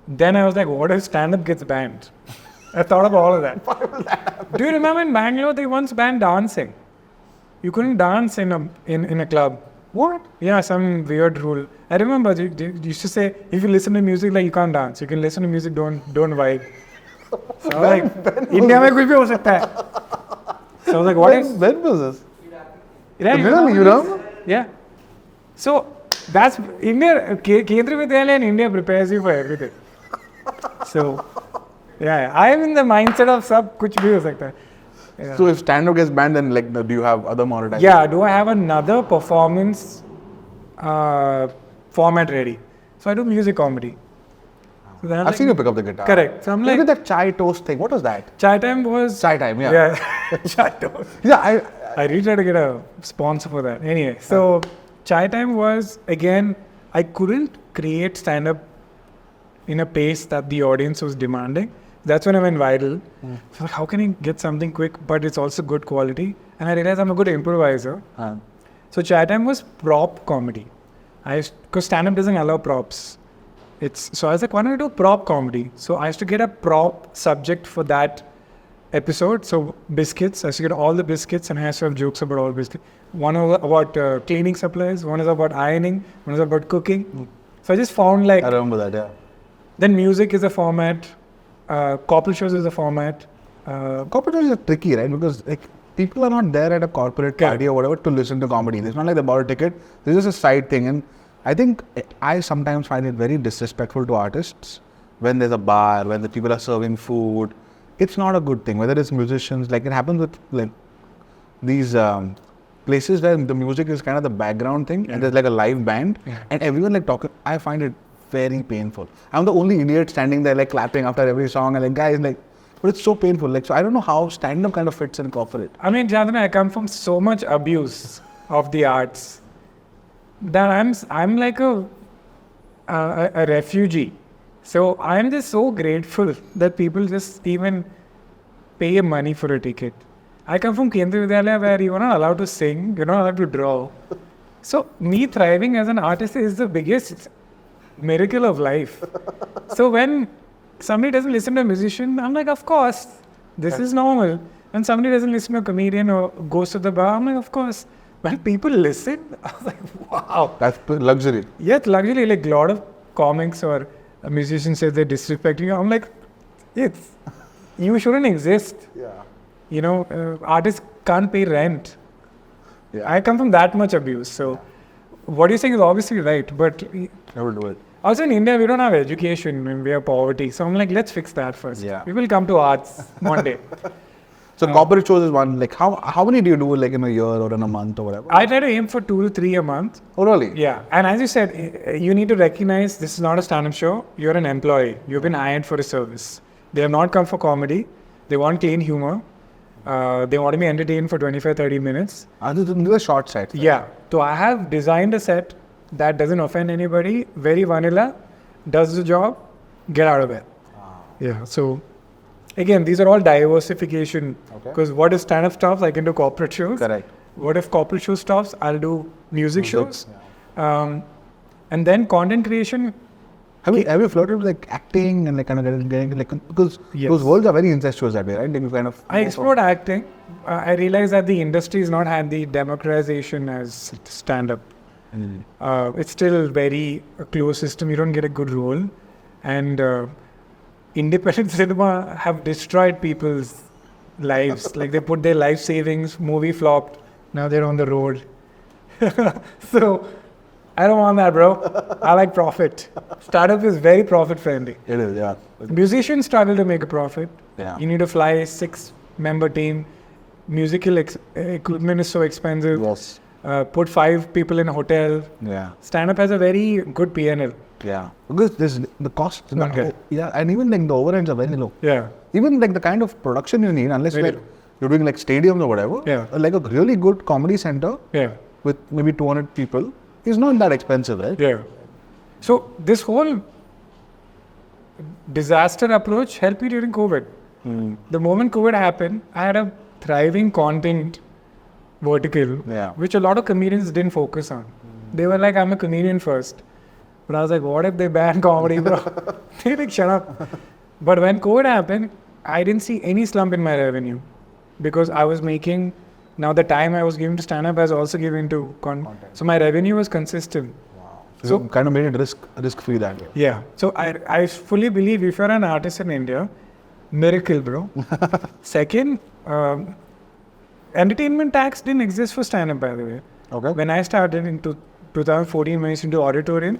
Then I was like, what if stand-up gets banned? I thought of all of that. Why will that happen? Do you remember in Bangalore, they once banned dancing? You couldn't dance in a club. What? Yeah, some weird rule. I remember they used to say, if you listen to music, like you can't dance. You can listen to music, don't vibe. So I was like, India mein kuch bhi ho sakta hai. So I was like, what is? When was this? Yeah, Really, you know? Yeah. So that's India. Kendriya Vidyalaya in India prepares you for everything. So yeah, I am in the mindset of sab kuch bhi ho sakta hai. Yeah. So if stand-up gets banned, then like, do you have other monetization? Yeah, do I have another performance format ready? So I do music comedy. So then I've seen you pick up the guitar. Correct. So I'm like, look at that chai toast thing. What was that? Chai Time was... Chai time, yeah. Yeah, Chai Toast. Yeah, I really tried to get a sponsor for that. Anyway, so Chai Time was, again, I couldn't create stand-up in a pace that the audience was demanding. That's when I went viral. So how can I get something quick, but it's also good quality? And I realized I'm a good improviser. So Chai Time was prop comedy. Because stand-up doesn't allow props. So I was like, why don't I do prop comedy? So I used to get a prop subject for that episode. So biscuits, I used to get all the biscuits and I used to have jokes about all biscuits. One was about cleaning supplies, one is about ironing, one is about cooking. So I just found like... I remember that, yeah. Then music is a format. Corporate shows is a format. Corporate shows are tricky, right? Because like people are not there at a corporate party or whatever to listen to comedy. It's not like they bought a ticket. This is a side thing. And I think I sometimes find it very disrespectful to artists when there's a bar, when the people are serving food. It's not a good thing. Whether it's musicians, like it happens with like these places where the music is kind of the background thing and there's like a live band and everyone like talking. I find it very painful. I'm the only idiot standing there like clapping after every song and like guys like, but it's so painful. Like, so I don't know how stand-up kind of fits in corporate. I mean, Shantanu, I come from so much abuse of the arts that I'm like a refugee. So I'm just so grateful that people just even pay money for a ticket. I come from Kendriya Vidyalaya where you're not allowed to sing, you're not allowed to draw. So me thriving as an artist is the biggest miracle of life. So when somebody doesn't listen to a musician, I'm like, of course, this is normal. When somebody doesn't listen to a comedian or goes to the bar, I'm like, of course. When people listen, I was like, wow. That's luxury. Yeah, luxury. Like a lot of comics or a musician says they're disrespecting you. I'm like, you shouldn't exist. Yeah. You know, artists can't pay rent. Yeah. I come from that much abuse. So what you're saying is obviously right. But Never do it. also in India, we don't have education and we have poverty. So I'm like, let's fix that first. Yeah. We will come to arts one day. So corporate shows is one. Like how many do you do like in a year or in a month or whatever? I try to aim for 2 to 3 a month. Oh really? Yeah. And as you said, you need to recognize this is not a stand-up show. You're an employee. You've been hired for a service. They have not come for comedy. They want clean humor. They want to be entertained for 25-30 minutes. These are short sets. Right? Yeah. So I have designed a set that doesn't offend anybody. Very vanilla. Does the job. Get out of it. Yeah. So again, these are all diversification. Because what if stand-up stops, I can do corporate shows. Correct. What if corporate show stops, I'll do music shows. Yeah. And then content creation. Have you flirted with like acting and like kind of getting like, because those worlds are very incestuous that way, right? Like you kind of. I explored acting. I realized that the industry has not had the democratization as stand-up. It's still very a closed system. You don't get a good role. And independent cinema have destroyed people's lives. Like they put their life savings, movie flopped, now they're on the road. So I don't want that, bro. I like profit. Startup is very profit friendly. It is, yeah. Musicians struggle to make a profit. Yeah. You need to fly a 6-member team. Musical equipment is so expensive. Yes. Put 5 people in a hotel. Yeah. Stand-up has a very good P&L. Yeah. Because the cost. Okay. Yeah. And even like the overheads are very low. Yeah. Even like the kind of production you need, unless like you're doing like stadiums or whatever. Yeah. Like a really good comedy center. Yeah. With maybe 200 people. Is not that expensive, right? Yeah. So this whole disaster approach helped me during COVID. The moment COVID happened, I had a thriving content vertical, which a lot of comedians didn't focus on. They were like, I'm a comedian first. But I was like, what if they ban comedy, bro? They like, shut up. But when COVID happened, I didn't see any slump in my revenue because I was making. Now the time I was giving to stand-up I was also giving to content. So my revenue was consistent. Wow. So kind of made it risk-free that way. Yeah. So I fully believe if you're an artist in India, miracle, bro. Second, entertainment tax didn't exist for stand-up, by the way. Okay. When I started in 2014, when I used to do auditorium,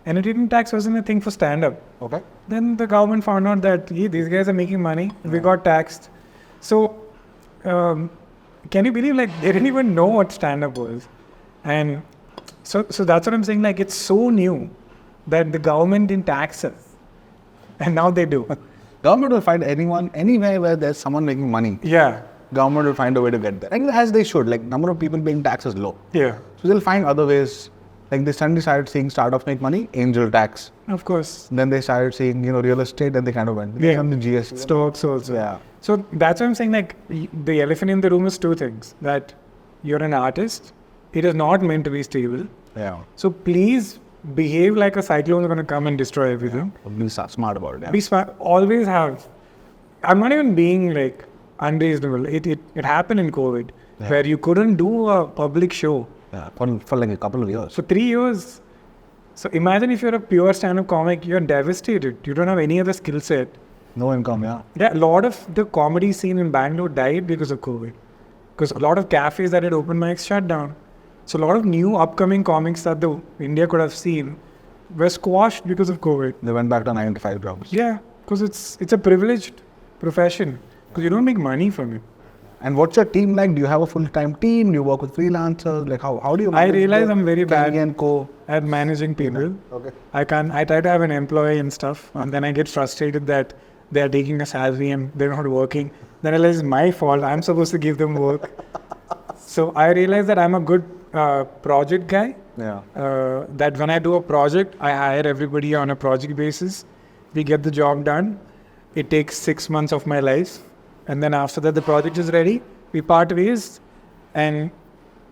entertainment tax wasn't a thing for stand-up. Okay. Then the government found out that these guys are making money. We got taxed. So can you believe like they didn't even know what stand-up was? And so that's what I'm saying. Like it's so new that the government didn't tax us. And now they do. Government will find anywhere where there's someone making money. Yeah. Government will find a way to get there. And as they should, like number of people paying tax is low. Yeah. So they'll find other ways. Like they suddenly started seeing startups make money, angel tax. Of course. Then they started seeing, real estate and they kind of went. Yeah. And the GST. Stocks also. Yeah. So that's what I'm saying, like the elephant in the room is 2 things. That you're an artist. It is not meant to be stable. Yeah. So please behave like a cyclone is going to come and destroy everything. Be smart about it. Yeah. Be smart. Always have. I'm not even being like unreasonable. It happened in COVID where you couldn't do a public show. Yeah. For like a couple of years. For 3 years. So imagine if you're a pure stand-up comic, you're devastated. You don't have any other skill set. No income, yeah. Yeah, a lot of the comedy scene in Bangalore died because of COVID. Because a lot of cafes that had open mics shut down. So a lot of new upcoming comics that India could have seen were squashed because of COVID. They went back to 9 to 5 jobs. Yeah, because it's a privileged profession. Because you don't make money from it. And what's your team like? Do you have a full-time team? Do you work with freelancers? Like how do you? I realize I'm very bad and co. at managing people. Okay. I try to have an employee and stuff, and then I get frustrated that they are taking a salary and they're not working. Then I realize it's my fault. I'm supposed to give them work. So I realize that I'm a good project guy. Yeah. That when I do a project, I hire everybody on a project basis. We get the job done. It takes 6 months of my life. And then after that, the project is ready. We part ways. And,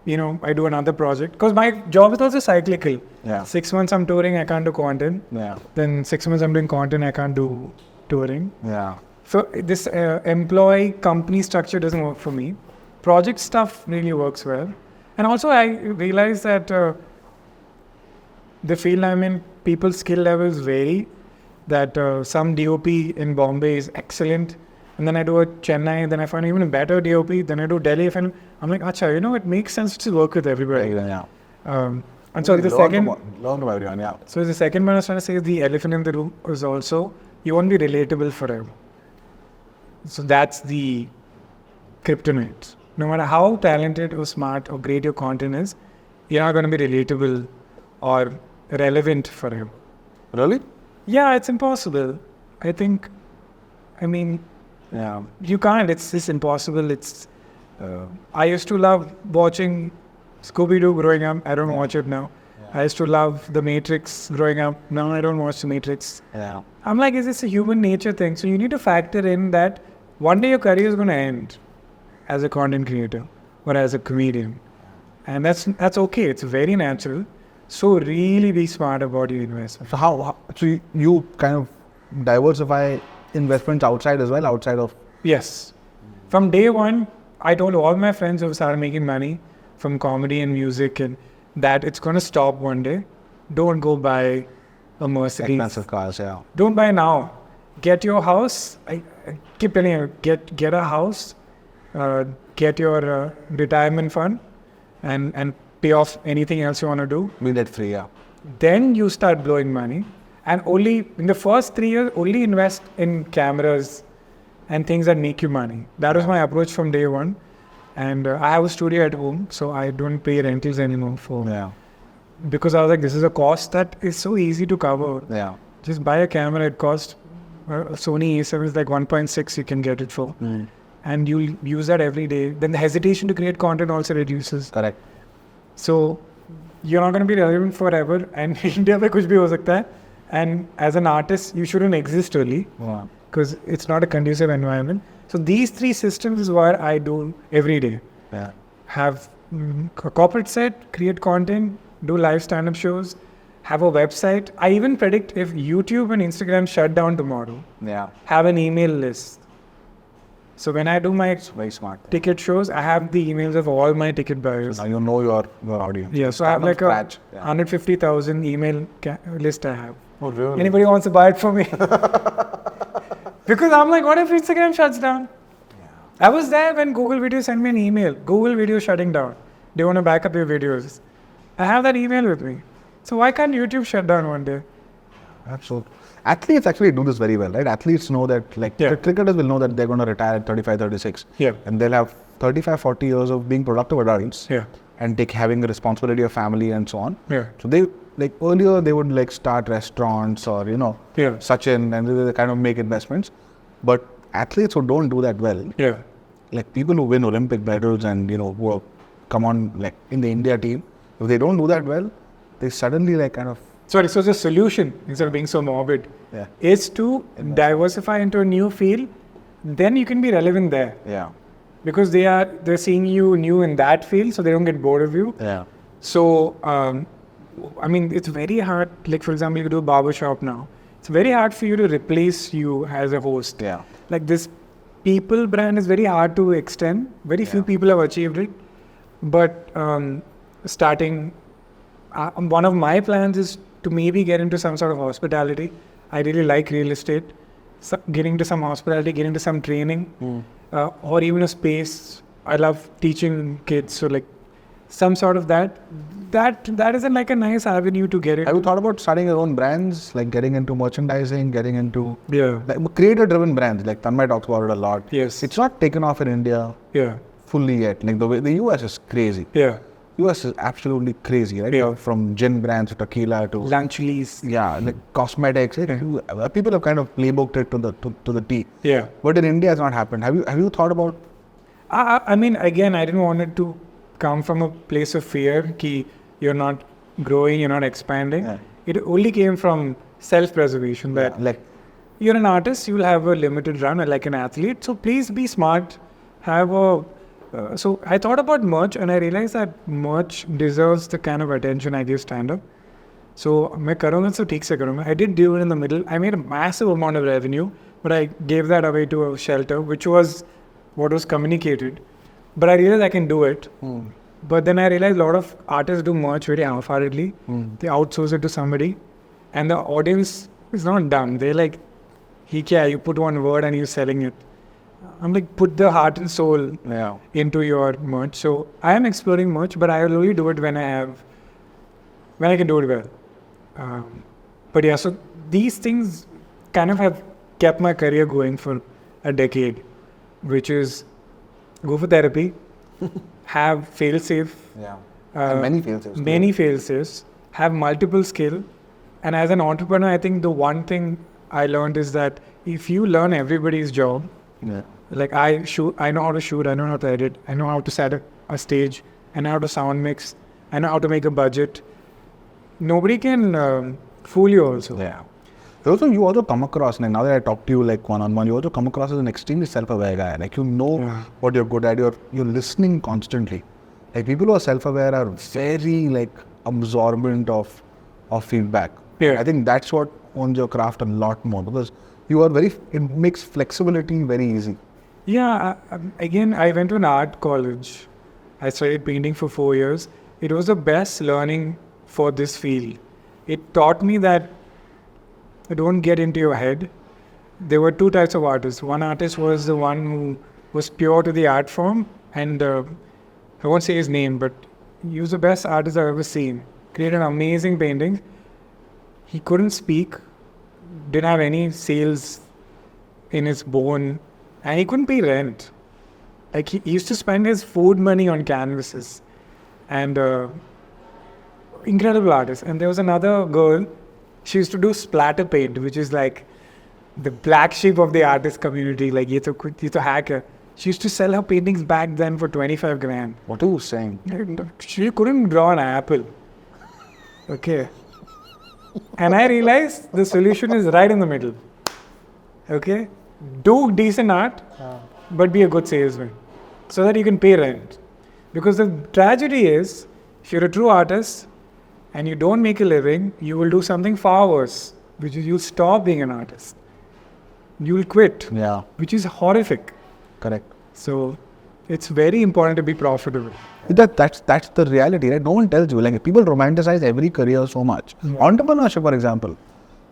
I do another project. Because my job is also cyclical. Yeah. 6 months I'm touring, I can't do content. Yeah. Then 6 months I'm doing content, I can't do touring. Yeah. So this employee company structure doesn't work for me. Project stuff really works well. And also I realize that the field I'm in, people's skill levels vary. That some DOP in Bombay is excellent. And then I do a Chennai, then I find even a better DOP. Then I do Delhi. I'm like, acha, it makes sense to work with everybody. Yeah. And so the second... Learn from everyone, yeah. So the second one I was trying to say is the elephant in the room is also, you won't be relatable forever. So that's the kryptonite. No matter how talented or smart or great your content is, you're not going to be relatable or relevant forever. Really? Yeah, it's impossible. Yeah. You can't. It's just impossible. I used to love watching Scooby-Doo growing up. I don't watch it now. Yeah. I used to love The Matrix growing up. Now I don't watch The Matrix. Yeah. I'm like, is this a human nature thing? So you need to factor in that one day your career is going to end as a content creator or as a comedian. And that's okay. It's very natural. So really be smart about your investment. So so you kind of diversify investments outside as well, outside of... Yes. From day one, I told all my friends who started making money from comedy and music and that it's going to stop one day. Don't go buy a Mercedes. Expensive cars, yeah. Don't buy now. Get your house. I keep telling you, get a house, get your retirement fund and pay off anything else you want to do. Be debt free, yeah. Then you start blowing money. And only in the first 3 years, only invest in cameras and things that make you money. That was my approach from day one. And I have a studio at home, so I don't pay rentals anymore because I was like, this is a cost that is so easy to cover. Yeah. Just buy a camera. It costs Sony A7 is like 1.6 you can get it for. And you'll use that every day. Then the hesitation to create content also reduces. Correct. So you're not going to be relevant forever. And India mein kuch bhi ho sakta hai. And as an artist, you shouldn't exist early because it's not a conducive environment. So these 3 systems is what I do every day. Yeah. Have a corporate set, create content, do live stand-up shows, have a website. I even predict if YouTube and Instagram shut down tomorrow, have an email list. So when I do my very smart ticket shows, I have the emails of all my ticket buyers. So now you know your audience. Yeah, so I have like a 150,000 email list I have. Oh, really? Anybody wants to buy it for me? Because I'm like, what if Instagram shuts down? Yeah. I was there when Google Video sent me an email. Google Video shutting down. They want to back up your videos. I have that email with me. So why can't YouTube shut down one day? Absolutely. Athletes actually do this very well, right? Athletes know that, cricketers will know that they're going to retire at 35, 36. Yeah. And they'll have 35, 40 years of being productive adults. Yeah. And having the responsibility of family and so on. Yeah. So they, earlier they would start restaurants or, Sachin, and they kind of make investments. But athletes who don't do that well, people who win Olympic medals and, who come on, in the India team, if they don't do that well, they suddenly Sorry, so the solution, instead of being so morbid, is to diversify into a new field. Then you can be relevant there. Yeah. Because they're seeing you new in that field, so they don't get bored of you. Yeah. So, it's very hard. Like, for example, you do BarberShop now. It's very hard for you to replace you as a host. Yeah. Like, this people brand is very hard to extend. Very few people have achieved it. But starting, one of my plans is to maybe get into some sort of hospitality. I really like real estate. So getting to some hospitality, getting to some training, or even a space. I love teaching kids. So some sort of that is like a nice avenue to get it. Have you thought about starting your own brands, like getting into merchandising, getting into Yeah. like creator-driven brands? Like Tanmay talks about it a lot. Yes. It's not taken off in India Yeah. fully yet. Like the US is crazy. Yeah. US is absolutely crazy, right? Yeah. From gin brands to tequila to Lunchlies. like cosmetics. People have kind of playbooked it to the T. Yeah. But in India, it's not happened. Have you thought about? I mean, again, I didn't want it to come from a place of fear. Ki you're not growing, you're not expanding. Yeah. It only came from self-preservation. That Like you're an artist, you'll have a limited run, like an athlete. So please be smart. Have a so I thought about merch, and I realized that merch deserves the kind of attention I give stand-up. So मैं करूँगा तो ठीक से करूँगा. I did do it in the middle. I made a massive amount of revenue, but I gave that away to a shelter, which was what was communicated. But I realized I can do it. But then I realized a lot of artists do merch very half-heartedly. They outsource it to somebody, and the audience is not dumb. They're like, "He kya? You put one word and you're selling it." I'm like, put the heart and soul into your merch. So I am exploring merch, but I will only do it when I can do it well. But yeah, so these things kind of have kept my career going for a decade, which is go for therapy, have fail-safe, and many fail-safes. many fail-safes, have multiple skill. And as an entrepreneur, I think the one thing I learned is that if you learn everybody's job, like I know how to shoot, I know how to edit, I know how to set a stage, I know how to sound mix, I know how to make a budget. Nobody can fool you also. Yeah. Also, you also come across, like now that I talk to you like one-on-one, you also come across as an extremely self-aware guy. Like you know what you're good at, you're listening constantly. Like people who are self-aware are very like absorbent of feedback. Yeah. I think that's what owns your craft a lot more, because it makes flexibility very easy. Yeah, again, I went to an art college. I studied painting for 4 years. It was the best learning for this field. It taught me that don't get into your head. There were two types of artists. One artist was the one who was pure to the art form, and I won't say his name, but he was the best artist I've ever seen. Created amazing paintings. He couldn't speak, didn't have any sales in his bone, and he couldn't pay rent. Like he used to spend his food money on canvases, and incredible artist. And there was another girl. She used to do splatter paint, which is like the black sheep of the artist community. Like ye to hacker. She used to sell her paintings back then for 25 grand. What are you saying? She couldn't draw an apple. Okay. And I realized the solution is right in the middle. Okay? Do decent art, but be a good salesman, so that you can pay rent. Because the tragedy is, if you're a true artist and you don't make a living, you will do something far worse, which is you'll stop being an artist. You'll quit, which is horrific. Correct. So it's very important to be profitable. That's the reality, right? No one tells you. Like people romanticize every career so much. Entrepreneurship, for example,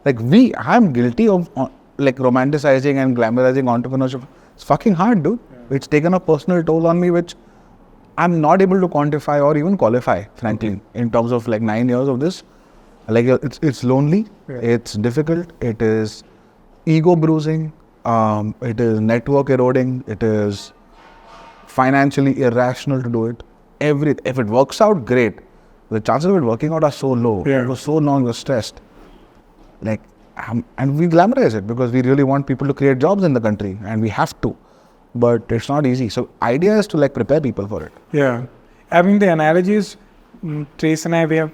like I'm guilty of like romanticizing and glamorizing entrepreneurship. It's fucking hard, dude. It's taken a personal toll on me, which I'm not able to quantify or even qualify, frankly, in terms of like 9 years of this. Like it's lonely, it's difficult, it is ego bruising, it is network eroding, it is financially irrational to do it. If it works out, great. The chances of it working out are so low. For so long we're stressed. Like, and we glamorize it because we really want people to create jobs in the country, and we have to. But it's not easy. So idea is to like prepare people for it. Yeah. I mean, the analogy is, Trace and I,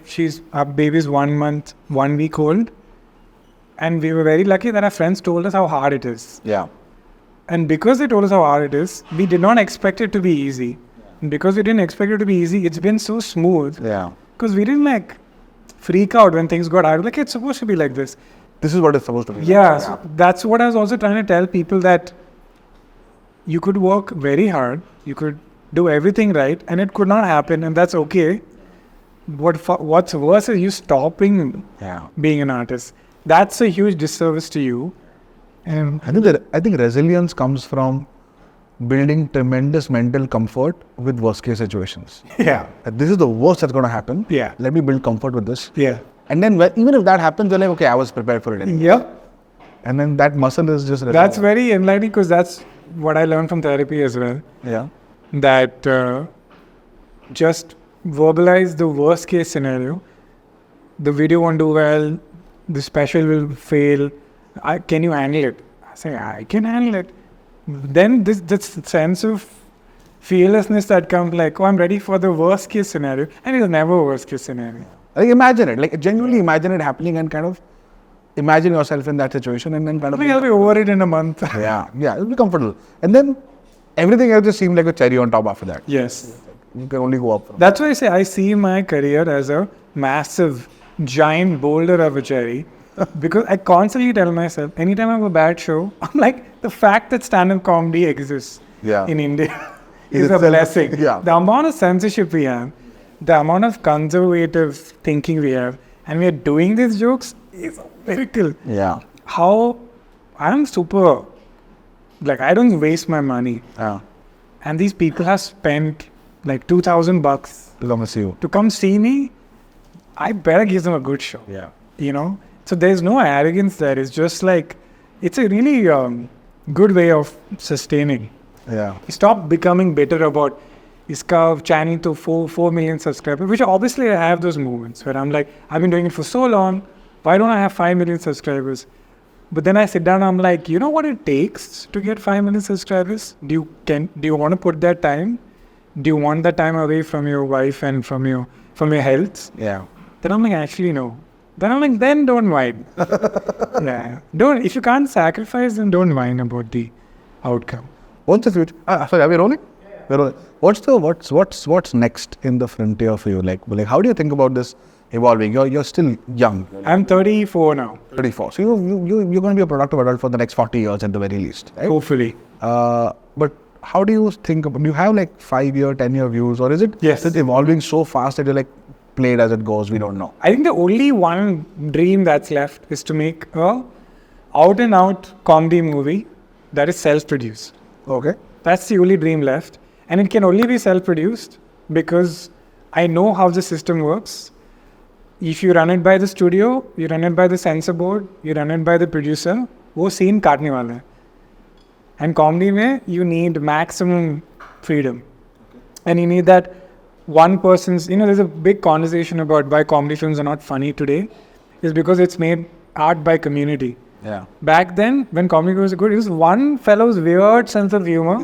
our baby is 1 week old. And we were very lucky that our friends told us how hard it is. Yeah. And because they told us how hard it is, we did not expect it to be easy. And because we didn't expect it to be easy, it's been so smooth. Yeah. Because we didn't like freak out when things got hard. Like, it's supposed to be like this. This is what it's supposed to be. Yeah. So that's what I was also trying to tell people, that you could work very hard, you could do everything right, and it could not happen, and that's okay. What's worse is you stopping being an artist. That's a huge disservice to you. And I think resilience comes from building tremendous mental comfort with worst case situations. Yeah. This is the worst that's going to happen. Yeah. Let me build comfort with this. Yeah. And then even if that happens, you're like, okay, I was prepared for it anyway. Yep. And then that muscle is just... That's very enlightening because that's what I learned from therapy as well. Yeah. That just verbalize the worst case scenario. The video won't do well. The special will fail. Can you handle it? I say, I can handle it. Then this sense of fearlessness that comes like, oh, I'm ready for the worst case scenario. And it's never a worst case scenario. Like imagine it. Like genuinely imagine it happening and kind of imagine yourself in that situation and then kind of... I think I'll be over it in a month. Yeah, it'll be comfortable. And then everything else just seemed like a cherry on top after that. Yes. You can only go up from. That's why I say I see my career as a massive, giant boulder of a cherry. Because I constantly tell myself, anytime I have a bad show, I'm like, the fact that stand-up comedy exists in India is a blessing. Yeah. The amount of censorship we have, the amount of conservative thinking we have, and we are doing these jokes is a miracle. Yeah. How I'm super, like I don't waste my money. Yeah. And these people have spent like $2,000 to come see me. I better give them a good show. Yeah. You know? So there's no arrogance there. It's just like, it's a really good way of sustaining. Yeah. You stop becoming bitter about iska channel to 4 million subscribers, which obviously I have those moments where I'm like, I've been doing it for so long. Why don't I have 5 million subscribers? But then I sit down and I'm like, you know what it takes to get 5 million subscribers? Do you want to put that time? Do you want that time away from your wife and from your health? Yeah. Then I'm like, actually no. Then I'm like, then don't whine. Yeah. If you can't sacrifice, then don't whine about the outcome. What's the future? Sorry, are we rolling? Yeah. We're rolling. What's next in the frontier for you? Like how do you think about this evolving? You're still young. I'm 34 now. 34. So you're going to be a productive adult for the next 40 years at the very least, right? Hopefully. But how do you think about? Do you have like 5-year, 10-year views, or is it evolving so fast that you're like played as it goes? We don't know. I think the only one dream that's left is to make a out and out comedy movie that is self-produced. Okay. That's the only dream left, and it can only be self-produced because I know how the system works. If you run it by the studio, you run it by the censor board, you run it by the producer, वो scene काटने वाला है. And comedy में you need maximum freedom, and you need that one person's. There's a big conversation about why comedy films are not funny today, is because it's made art by community. Yeah. Back then, when comedy was good, it was one fellow's weird sense of humor,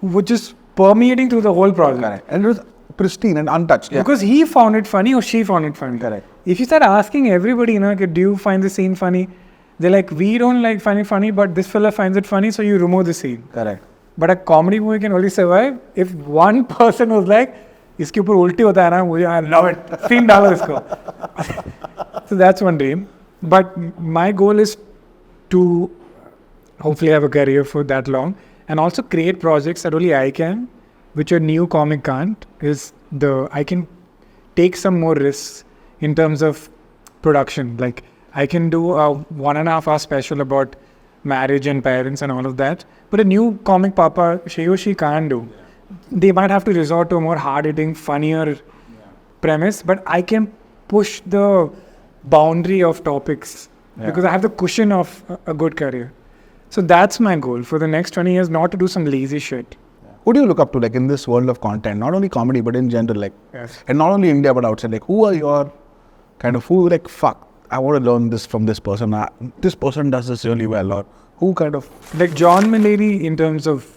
which is permeating through the whole project. Correct. And it was pristine and untouched. Yeah. Because he found it funny or she found it funny. Correct. If you start asking everybody, do you find the scene funny? They're like, we don't like find it funny, but this fella finds it funny, so you remove the scene. Correct. But a comedy movie can only survive if one person was like, इसके ऊपर उल्टी होता है ना, मुझे I love it. Scene डालो इसको. So that's one dream. But my goal is to hopefully have a career for that long and also create projects that only I can, which a new comic can't. I can take some more risks in terms of production. Like I can do a 1.5 hour special about marriage and parents and all of that. But a new comic papa, she can't do. They might have to resort to a more hard-hitting, funnier premise, but I can push the boundary of topics because I have the cushion of a good career. So that's my goal for the next 20 years, not to do some lazy shit. Who do you look up to, like in this world of content, not only comedy, but in general, like, and not only India, but outside, like who are your kind of, who like, fuck, I want to learn this from this person. This person does this really well, or who kind of... Like John Mulaney in terms of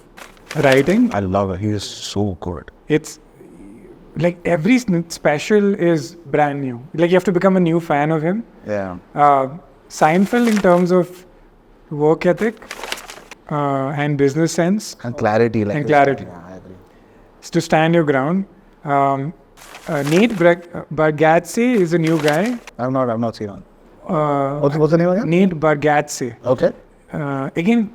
writing. I love it. He is so good. It's like every special is brand new. Like you have to become a new fan of him. Yeah. Seinfeld in terms of work ethic and business sense. And clarity. Like and clarity. Yeah, I agree. It's to stand your ground. Nate Bargatze is a new guy. I've not seen one. What's the name again? Nate Bargatze. Okay. Again,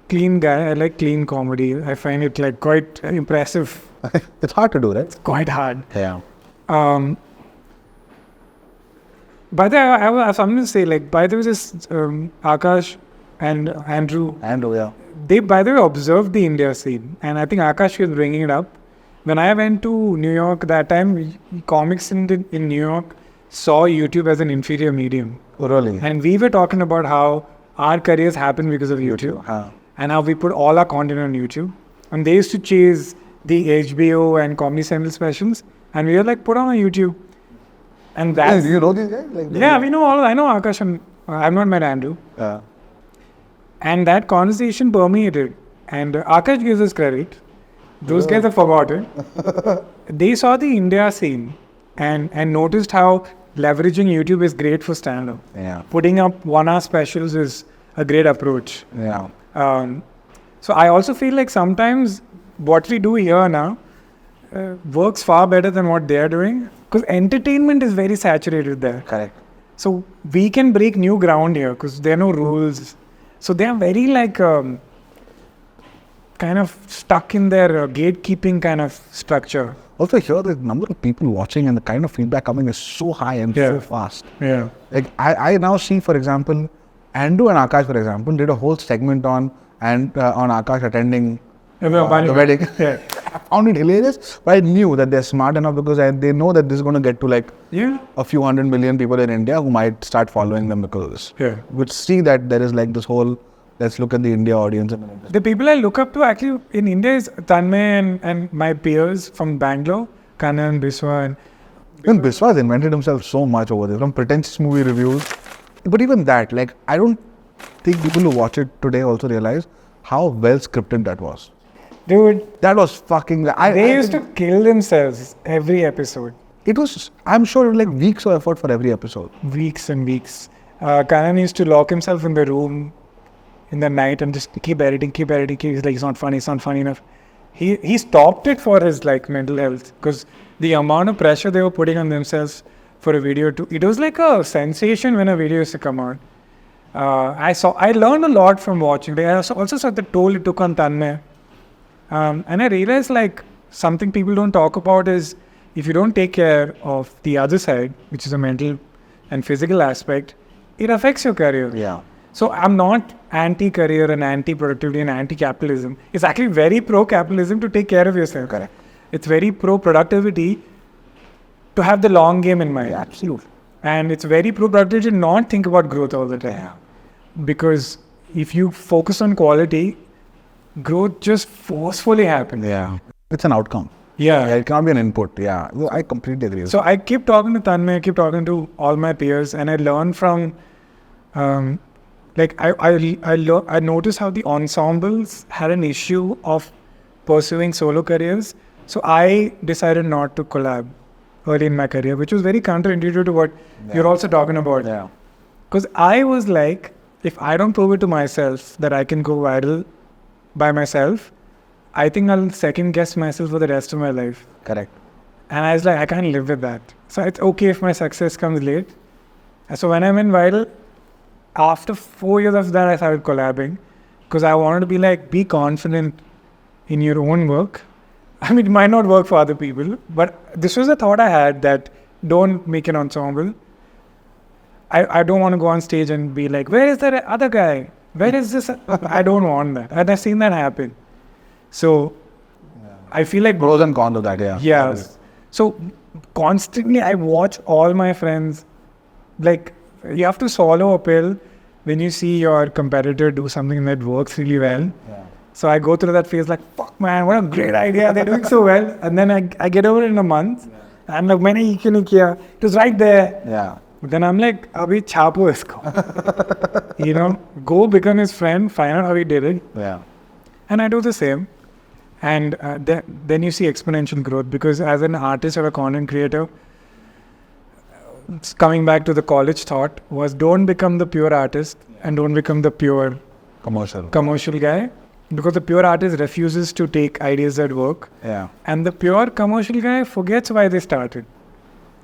clean guy. I like clean comedy. I find it like quite impressive. It's hard to do, right? It's quite hard. Yeah. By the way, I have something to say. Like, by the way, this Akash and Andrew. Andrew, yeah. They, by the way, observed the India scene. And I think Akash was bringing it up. When I went to New York that time, comics in New York saw YouTube as an inferior medium. Oh, really? And we were talking about how our careers happen because of YouTube. And how we put all our content on YouTube. And they used to chase the HBO and Comedy Central specials. And we were like, put on YouTube. And that's... Do you know these guys? Yeah, we know all. I know Akash and I've not met Andrew. And that conversation permeated. And Akash gives us credit. Those guys have forgotten. They saw the India scene and noticed how leveraging YouTube is great for stand-up. Yeah. Putting up 1 hour specials is a great approach. Yeah. So I also feel like sometimes what we do here now works far better than what they're doing. Because entertainment is very saturated there. Correct. So we can break new ground here because there are no rules. So they are very like kind of stuck in their gatekeeping kind of structure. Also here the number of people watching and the kind of feedback coming is so high and so fast. Yeah. Like I now see, for example, Andrew and Akash, for example, did a whole segment on Akash attending the wedding. Yeah. I found it hilarious, but I knew that they're smart enough because they know that this is going to get to like a few 100 million people in India who might start following them because of this. Yeah. Which see that there is like this whole, let's look at the India audience. The people I look up to actually in India is Tanmay and my peers from Bangalore, Kanan, Biswa. And even Biswa has invented himself so much over there, from pretentious movie reviews. But even that, like, I don't think people who watch it today also realize how well scripted that was. Dude, that was fucking... They used to kill themselves every episode. It was, I'm sure, like weeks of effort for every episode. Weeks and weeks. Kanan used to lock himself in the room in the night and just keep editing. He's like, it's not funny enough. He stopped it for his like mental health because the amount of pressure they were putting on themselves for a video it was like a sensation when a video used to come out. I learned a lot from watching. I also saw the toll it took on Tanmay. And I realized like something people don't talk about is if you don't take care of the other side, which is a mental and physical aspect, it affects your career. Yeah. So I'm not anti-career and anti-productivity and anti-capitalism. It's actually very pro-capitalism to take care of yourself. Correct. It's very pro-productivity to have the long game in mind. Yeah, absolutely. And it's very pro-productivity to not think about growth all the time. Yeah. Because if you focus on quality, growth just forcefully happens. Yeah. It's an outcome. Yeah. It cannot be an input. Yeah. I completely agree. So I keep talking to Tanmay, I keep talking to all my peers, and I learn from, I noticed how the ensembles had an issue of pursuing solo careers. So I decided not to collab early in my career, which was very counterintuitive to what you're also talking about. Yeah. Because I was like, if I don't prove it to myself that I can go viral by myself, I think I'll second guess myself for the rest of my life. Correct. And I was like, I can't live with that. So it's okay if my success comes late. And so when I went viral, after 4 years of that, I started collabing because I wanted to be like, be confident in your own work. I mean, it might not work for other people, but this was a thought I had that don't make an ensemble. I don't want to go on stage and be like, where is that other guy? Where is this? I don't want that. And I've seen that happen. So I feel like... Pros and cons of that, yeah. Yeah. So constantly I watch all my friends, like you have to swallow a pill when you see your competitor do something that works really well. Yeah. So I go through that phase like, fuck man, what a great idea. They're doing so well. And then I get over it in a month. Yeah. And like, it was right there. Yeah. But then I'm like, abhi chapo isko. Go become his friend, find out how he did it. Yeah. And I do the same. And then you see exponential growth because as an artist or a content creator, coming back to the college thought was don't become the pure artist and don't become the pure commercial guy. Because the pure artist refuses to take ideas that work. Yeah. And the pure commercial guy forgets why they started.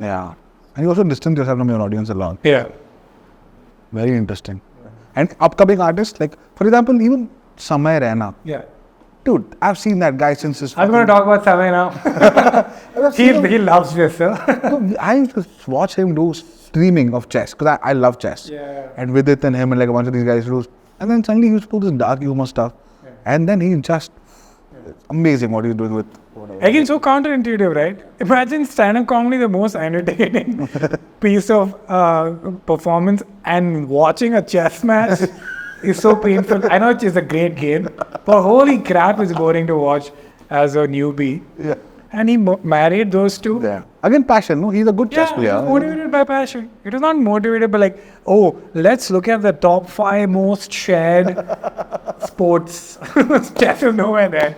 Yeah. And you also distance yourself from your audience a lot. Yeah. Very interesting. And upcoming artists, like, for example, even Samay Raina. Yeah. Dude, I've seen that guy since his... I'm going to talk about Samay now. he loves chess, sir. I used to watch him do streaming of chess because I love chess. Yeah. And Vidit and him and like a bunch of these guys do And then suddenly he used to do this dark humor stuff. And then he just, it's amazing what he's doing with whatever. Again, so counterintuitive, right? Imagine stand-up comedy, the most entertaining piece of performance, and watching a chess match is so painful. I know it's a great game, but holy crap, it's boring to watch as a newbie. Yeah. And he married those two. Yeah. Again, passion, no? He's a good chess Yeah, player. it was motivated by passion. It was not motivated by like, oh, let's look at the top 5 most shared sports. Chess is nowhere there.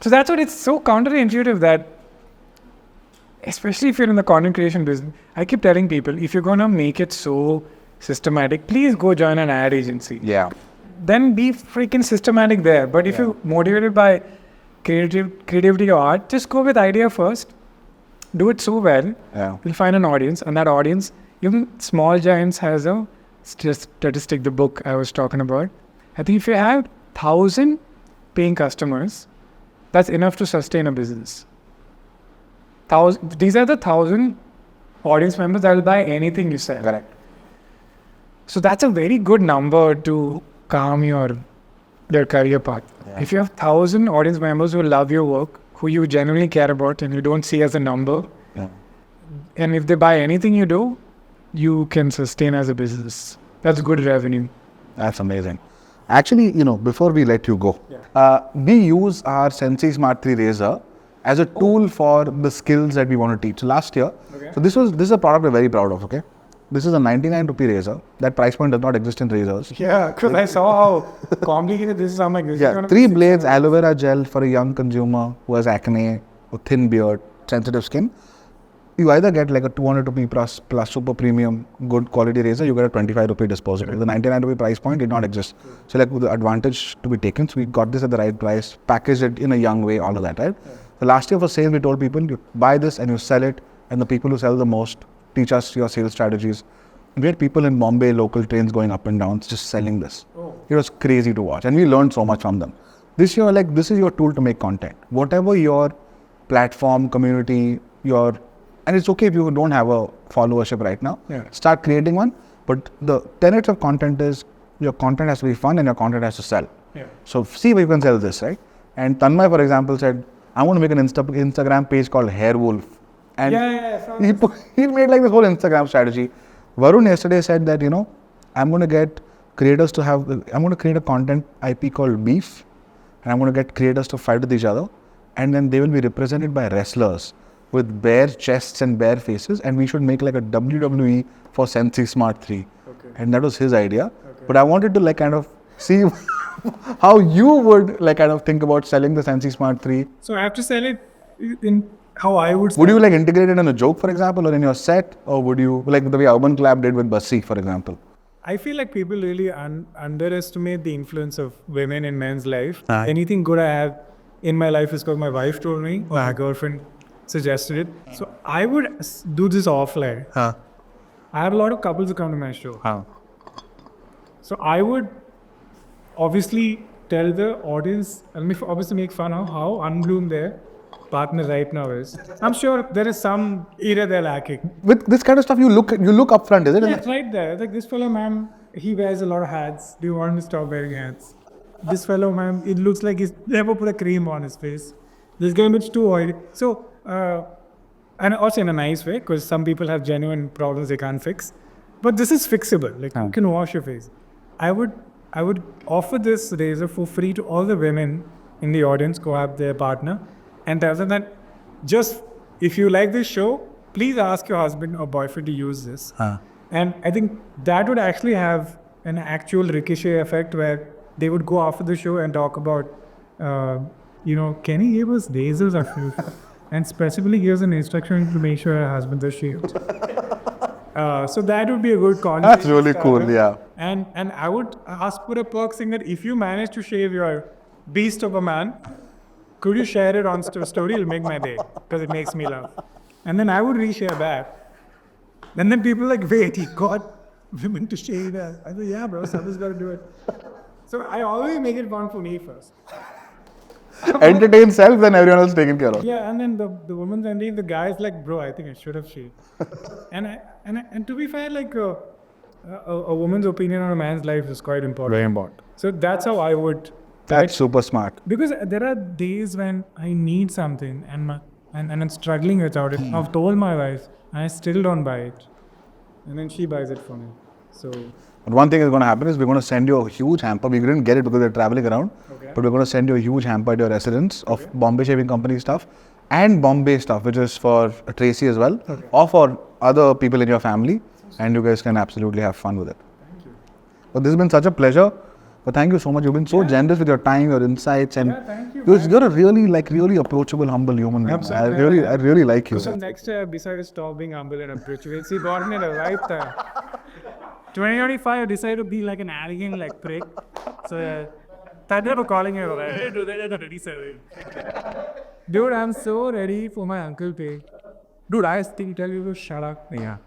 So that's what it's so counterintuitive that, especially if you're in the content creation business, I keep telling people, if you're going to make it so systematic, please go join an ad agency. Yeah. Then be freaking systematic there. But if you're motivated by creativity or art, just go with idea first. Do it so well, you'll find an audience, and that audience, even Small Giants has a statistic, the book I was talking about. I think if you have 1,000 paying customers, that's enough to sustain a business. These are the 1,000 audience members that will buy anything you sell. Correct. So that's a very good number to calm your career path. Yeah. If you have 1,000 audience members who love your work, who you genuinely care about and you don't see as a number, and if they buy anything you do, you can sustain as a business. That's good revenue. That's amazing. Actually, before we let you go, we use our Sensei Smart 3 Razor as a tool for the skills that we want to teach. So last year, so this is a product we're very proud of, okay? This is a 99 rupee razor. That price point does not exist in razors. Yeah, because I saw how complicated this is. I'm like, this is 3 blades, aloe vera gel for a young consumer who has acne or thin beard, sensitive skin. You either get like a 200 rupee plus super premium good quality razor, you get a 25 rupee disposable. The 99 rupee price point did not exist. So like the advantage to be taken, so we got this at the right price, packaged it in a young way, all of that, right? So last year for sales, we told people, you buy this and you sell it, and the people who sell the most teach us your sales strategies. We had people in Bombay, local trains going up and down, just selling this. It was crazy to watch, and we learned so much from them. This year, this is your tool to make content. Whatever your platform, community, and it's okay if you don't have a followership right now. Start creating one. But the tenets of content is your content has to be fun and your content has to sell. So see if you can sell this, right? And Tanmay, for example, said, I want to make an Instagram page called Hair Wolf. And he made like this whole Instagram strategy. Varun yesterday said that, I'm going to get creators to I'm going to create a content IP called Beef, and I'm going to get creators to fight with each other, and then they will be represented by wrestlers with bare chests and bare faces, and we should make like a WWE for Sensei Smart 3. And that was his idea. But I wanted to kind of see how you would kind of think about selling the Sensei Smart 3. So I have to sell it in how I would. Would you integrate it in a joke, for example, or in your set, or would you like the way Urban Clap did with Bassi, for example? I feel like people really underestimate the influence of women in men's life. Anything good I have in my life is because my wife told me, or my girlfriend suggested it. So I would do this offline. I have a lot of couples who come to my show. So I would obviously tell the audience, obviously make fun of how unbloomed their partner right now is. I'm sure there is some area they're lacking. With this kind of stuff, you look up front, is it? Yeah, it's right there. Like this fellow, ma'am, he wears a lot of hats. Do you want him to stop wearing hats? This fellow, ma'am, it looks like he's never put a cream on his face. This guy looks too oily. So, and also in a nice way, because some people have genuine problems they can't fix. But this is fixable. You can wash your face. I would offer this razor for free to all the women in the audience who have their partner, and tell them that just if you like this show, please ask your husband or boyfriend to use this. And I think that would actually have an actual ricochet effect where they would go after the show and talk about, Kenny gave us razors and specifically gives an instruction to make sure her husband is shaved. So that would be a good content. That's really cool, yeah. And I would ask for a perk saying that if you manage to shave your beast of a man, could you share it on story? It'll make my day because it makes me laugh. And then I would reshare back. And then people wait, he got women to shave that. I said, yeah, bro, someone's got to do it. So I always make it fun for me first. Entertain self, then everyone else taken care of. Yeah, and then the woman's ending, the guy's like, bro, I think I should have shaved. and to be fair, a woman's opinion on a man's life is quite important. Very important. So that's how I would. That's super smart. Because there are days when I need something and I'm struggling without it. I've told my wife, I still don't buy it. And then she buys it for me. So. But one thing is going to happen is we're going to send you a huge hamper. We didn't get it because they're traveling around. Okay. But we're going to send you a huge hamper at your residence of Bombay Shaving Company stuff and Bombay stuff, which is for Tracy as well, or for other people in your family. And you guys can absolutely have fun with it. Thank you. But this has been such a pleasure. But thank you so much. You've been so generous with your time, your insights, and thank you, you're a really approachable, humble human being. Absolutely. I really like you. So next year, besides stop being humble and appreciative, see, got me at the right time. 2025, I decided to be like an arrogant like prick. So, thank you for calling me. Dude, I'm so ready for my uncle pay. Dude, I still tell you to shut up. Yeah.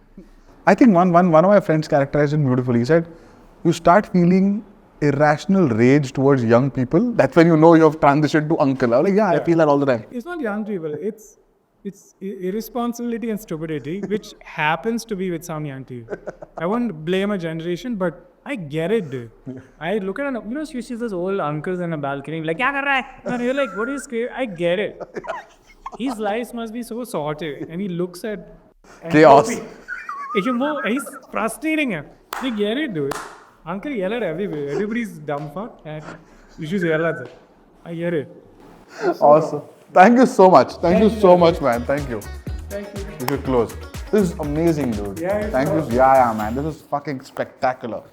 I think one of my friends characterized it beautifully. He said, you start feeling irrational rage towards young people. That's when you know you have transitioned to uncle. I was like, I feel that all the time. It's not young people. It's irresponsibility and stupidity, which happens to be with some young people. I won't blame a generation, but I get it, dude. I look at, you see those old uncles in a balcony, like, kya kar raha hai? And you're like, what is scary? I get it. His life must be so sorted, and he looks at Chaos. He's frustrating him. I get it, dude. Uncle yell at everywhere. Everybody's dumb fuck, and you should yell at them. I get it. Awesome. Thank you so much. Thank you so much, man. Thank you. Thank you. You should close. This is amazing, dude. Yeah, Thank you. Yeah, man. This is fucking spectacular.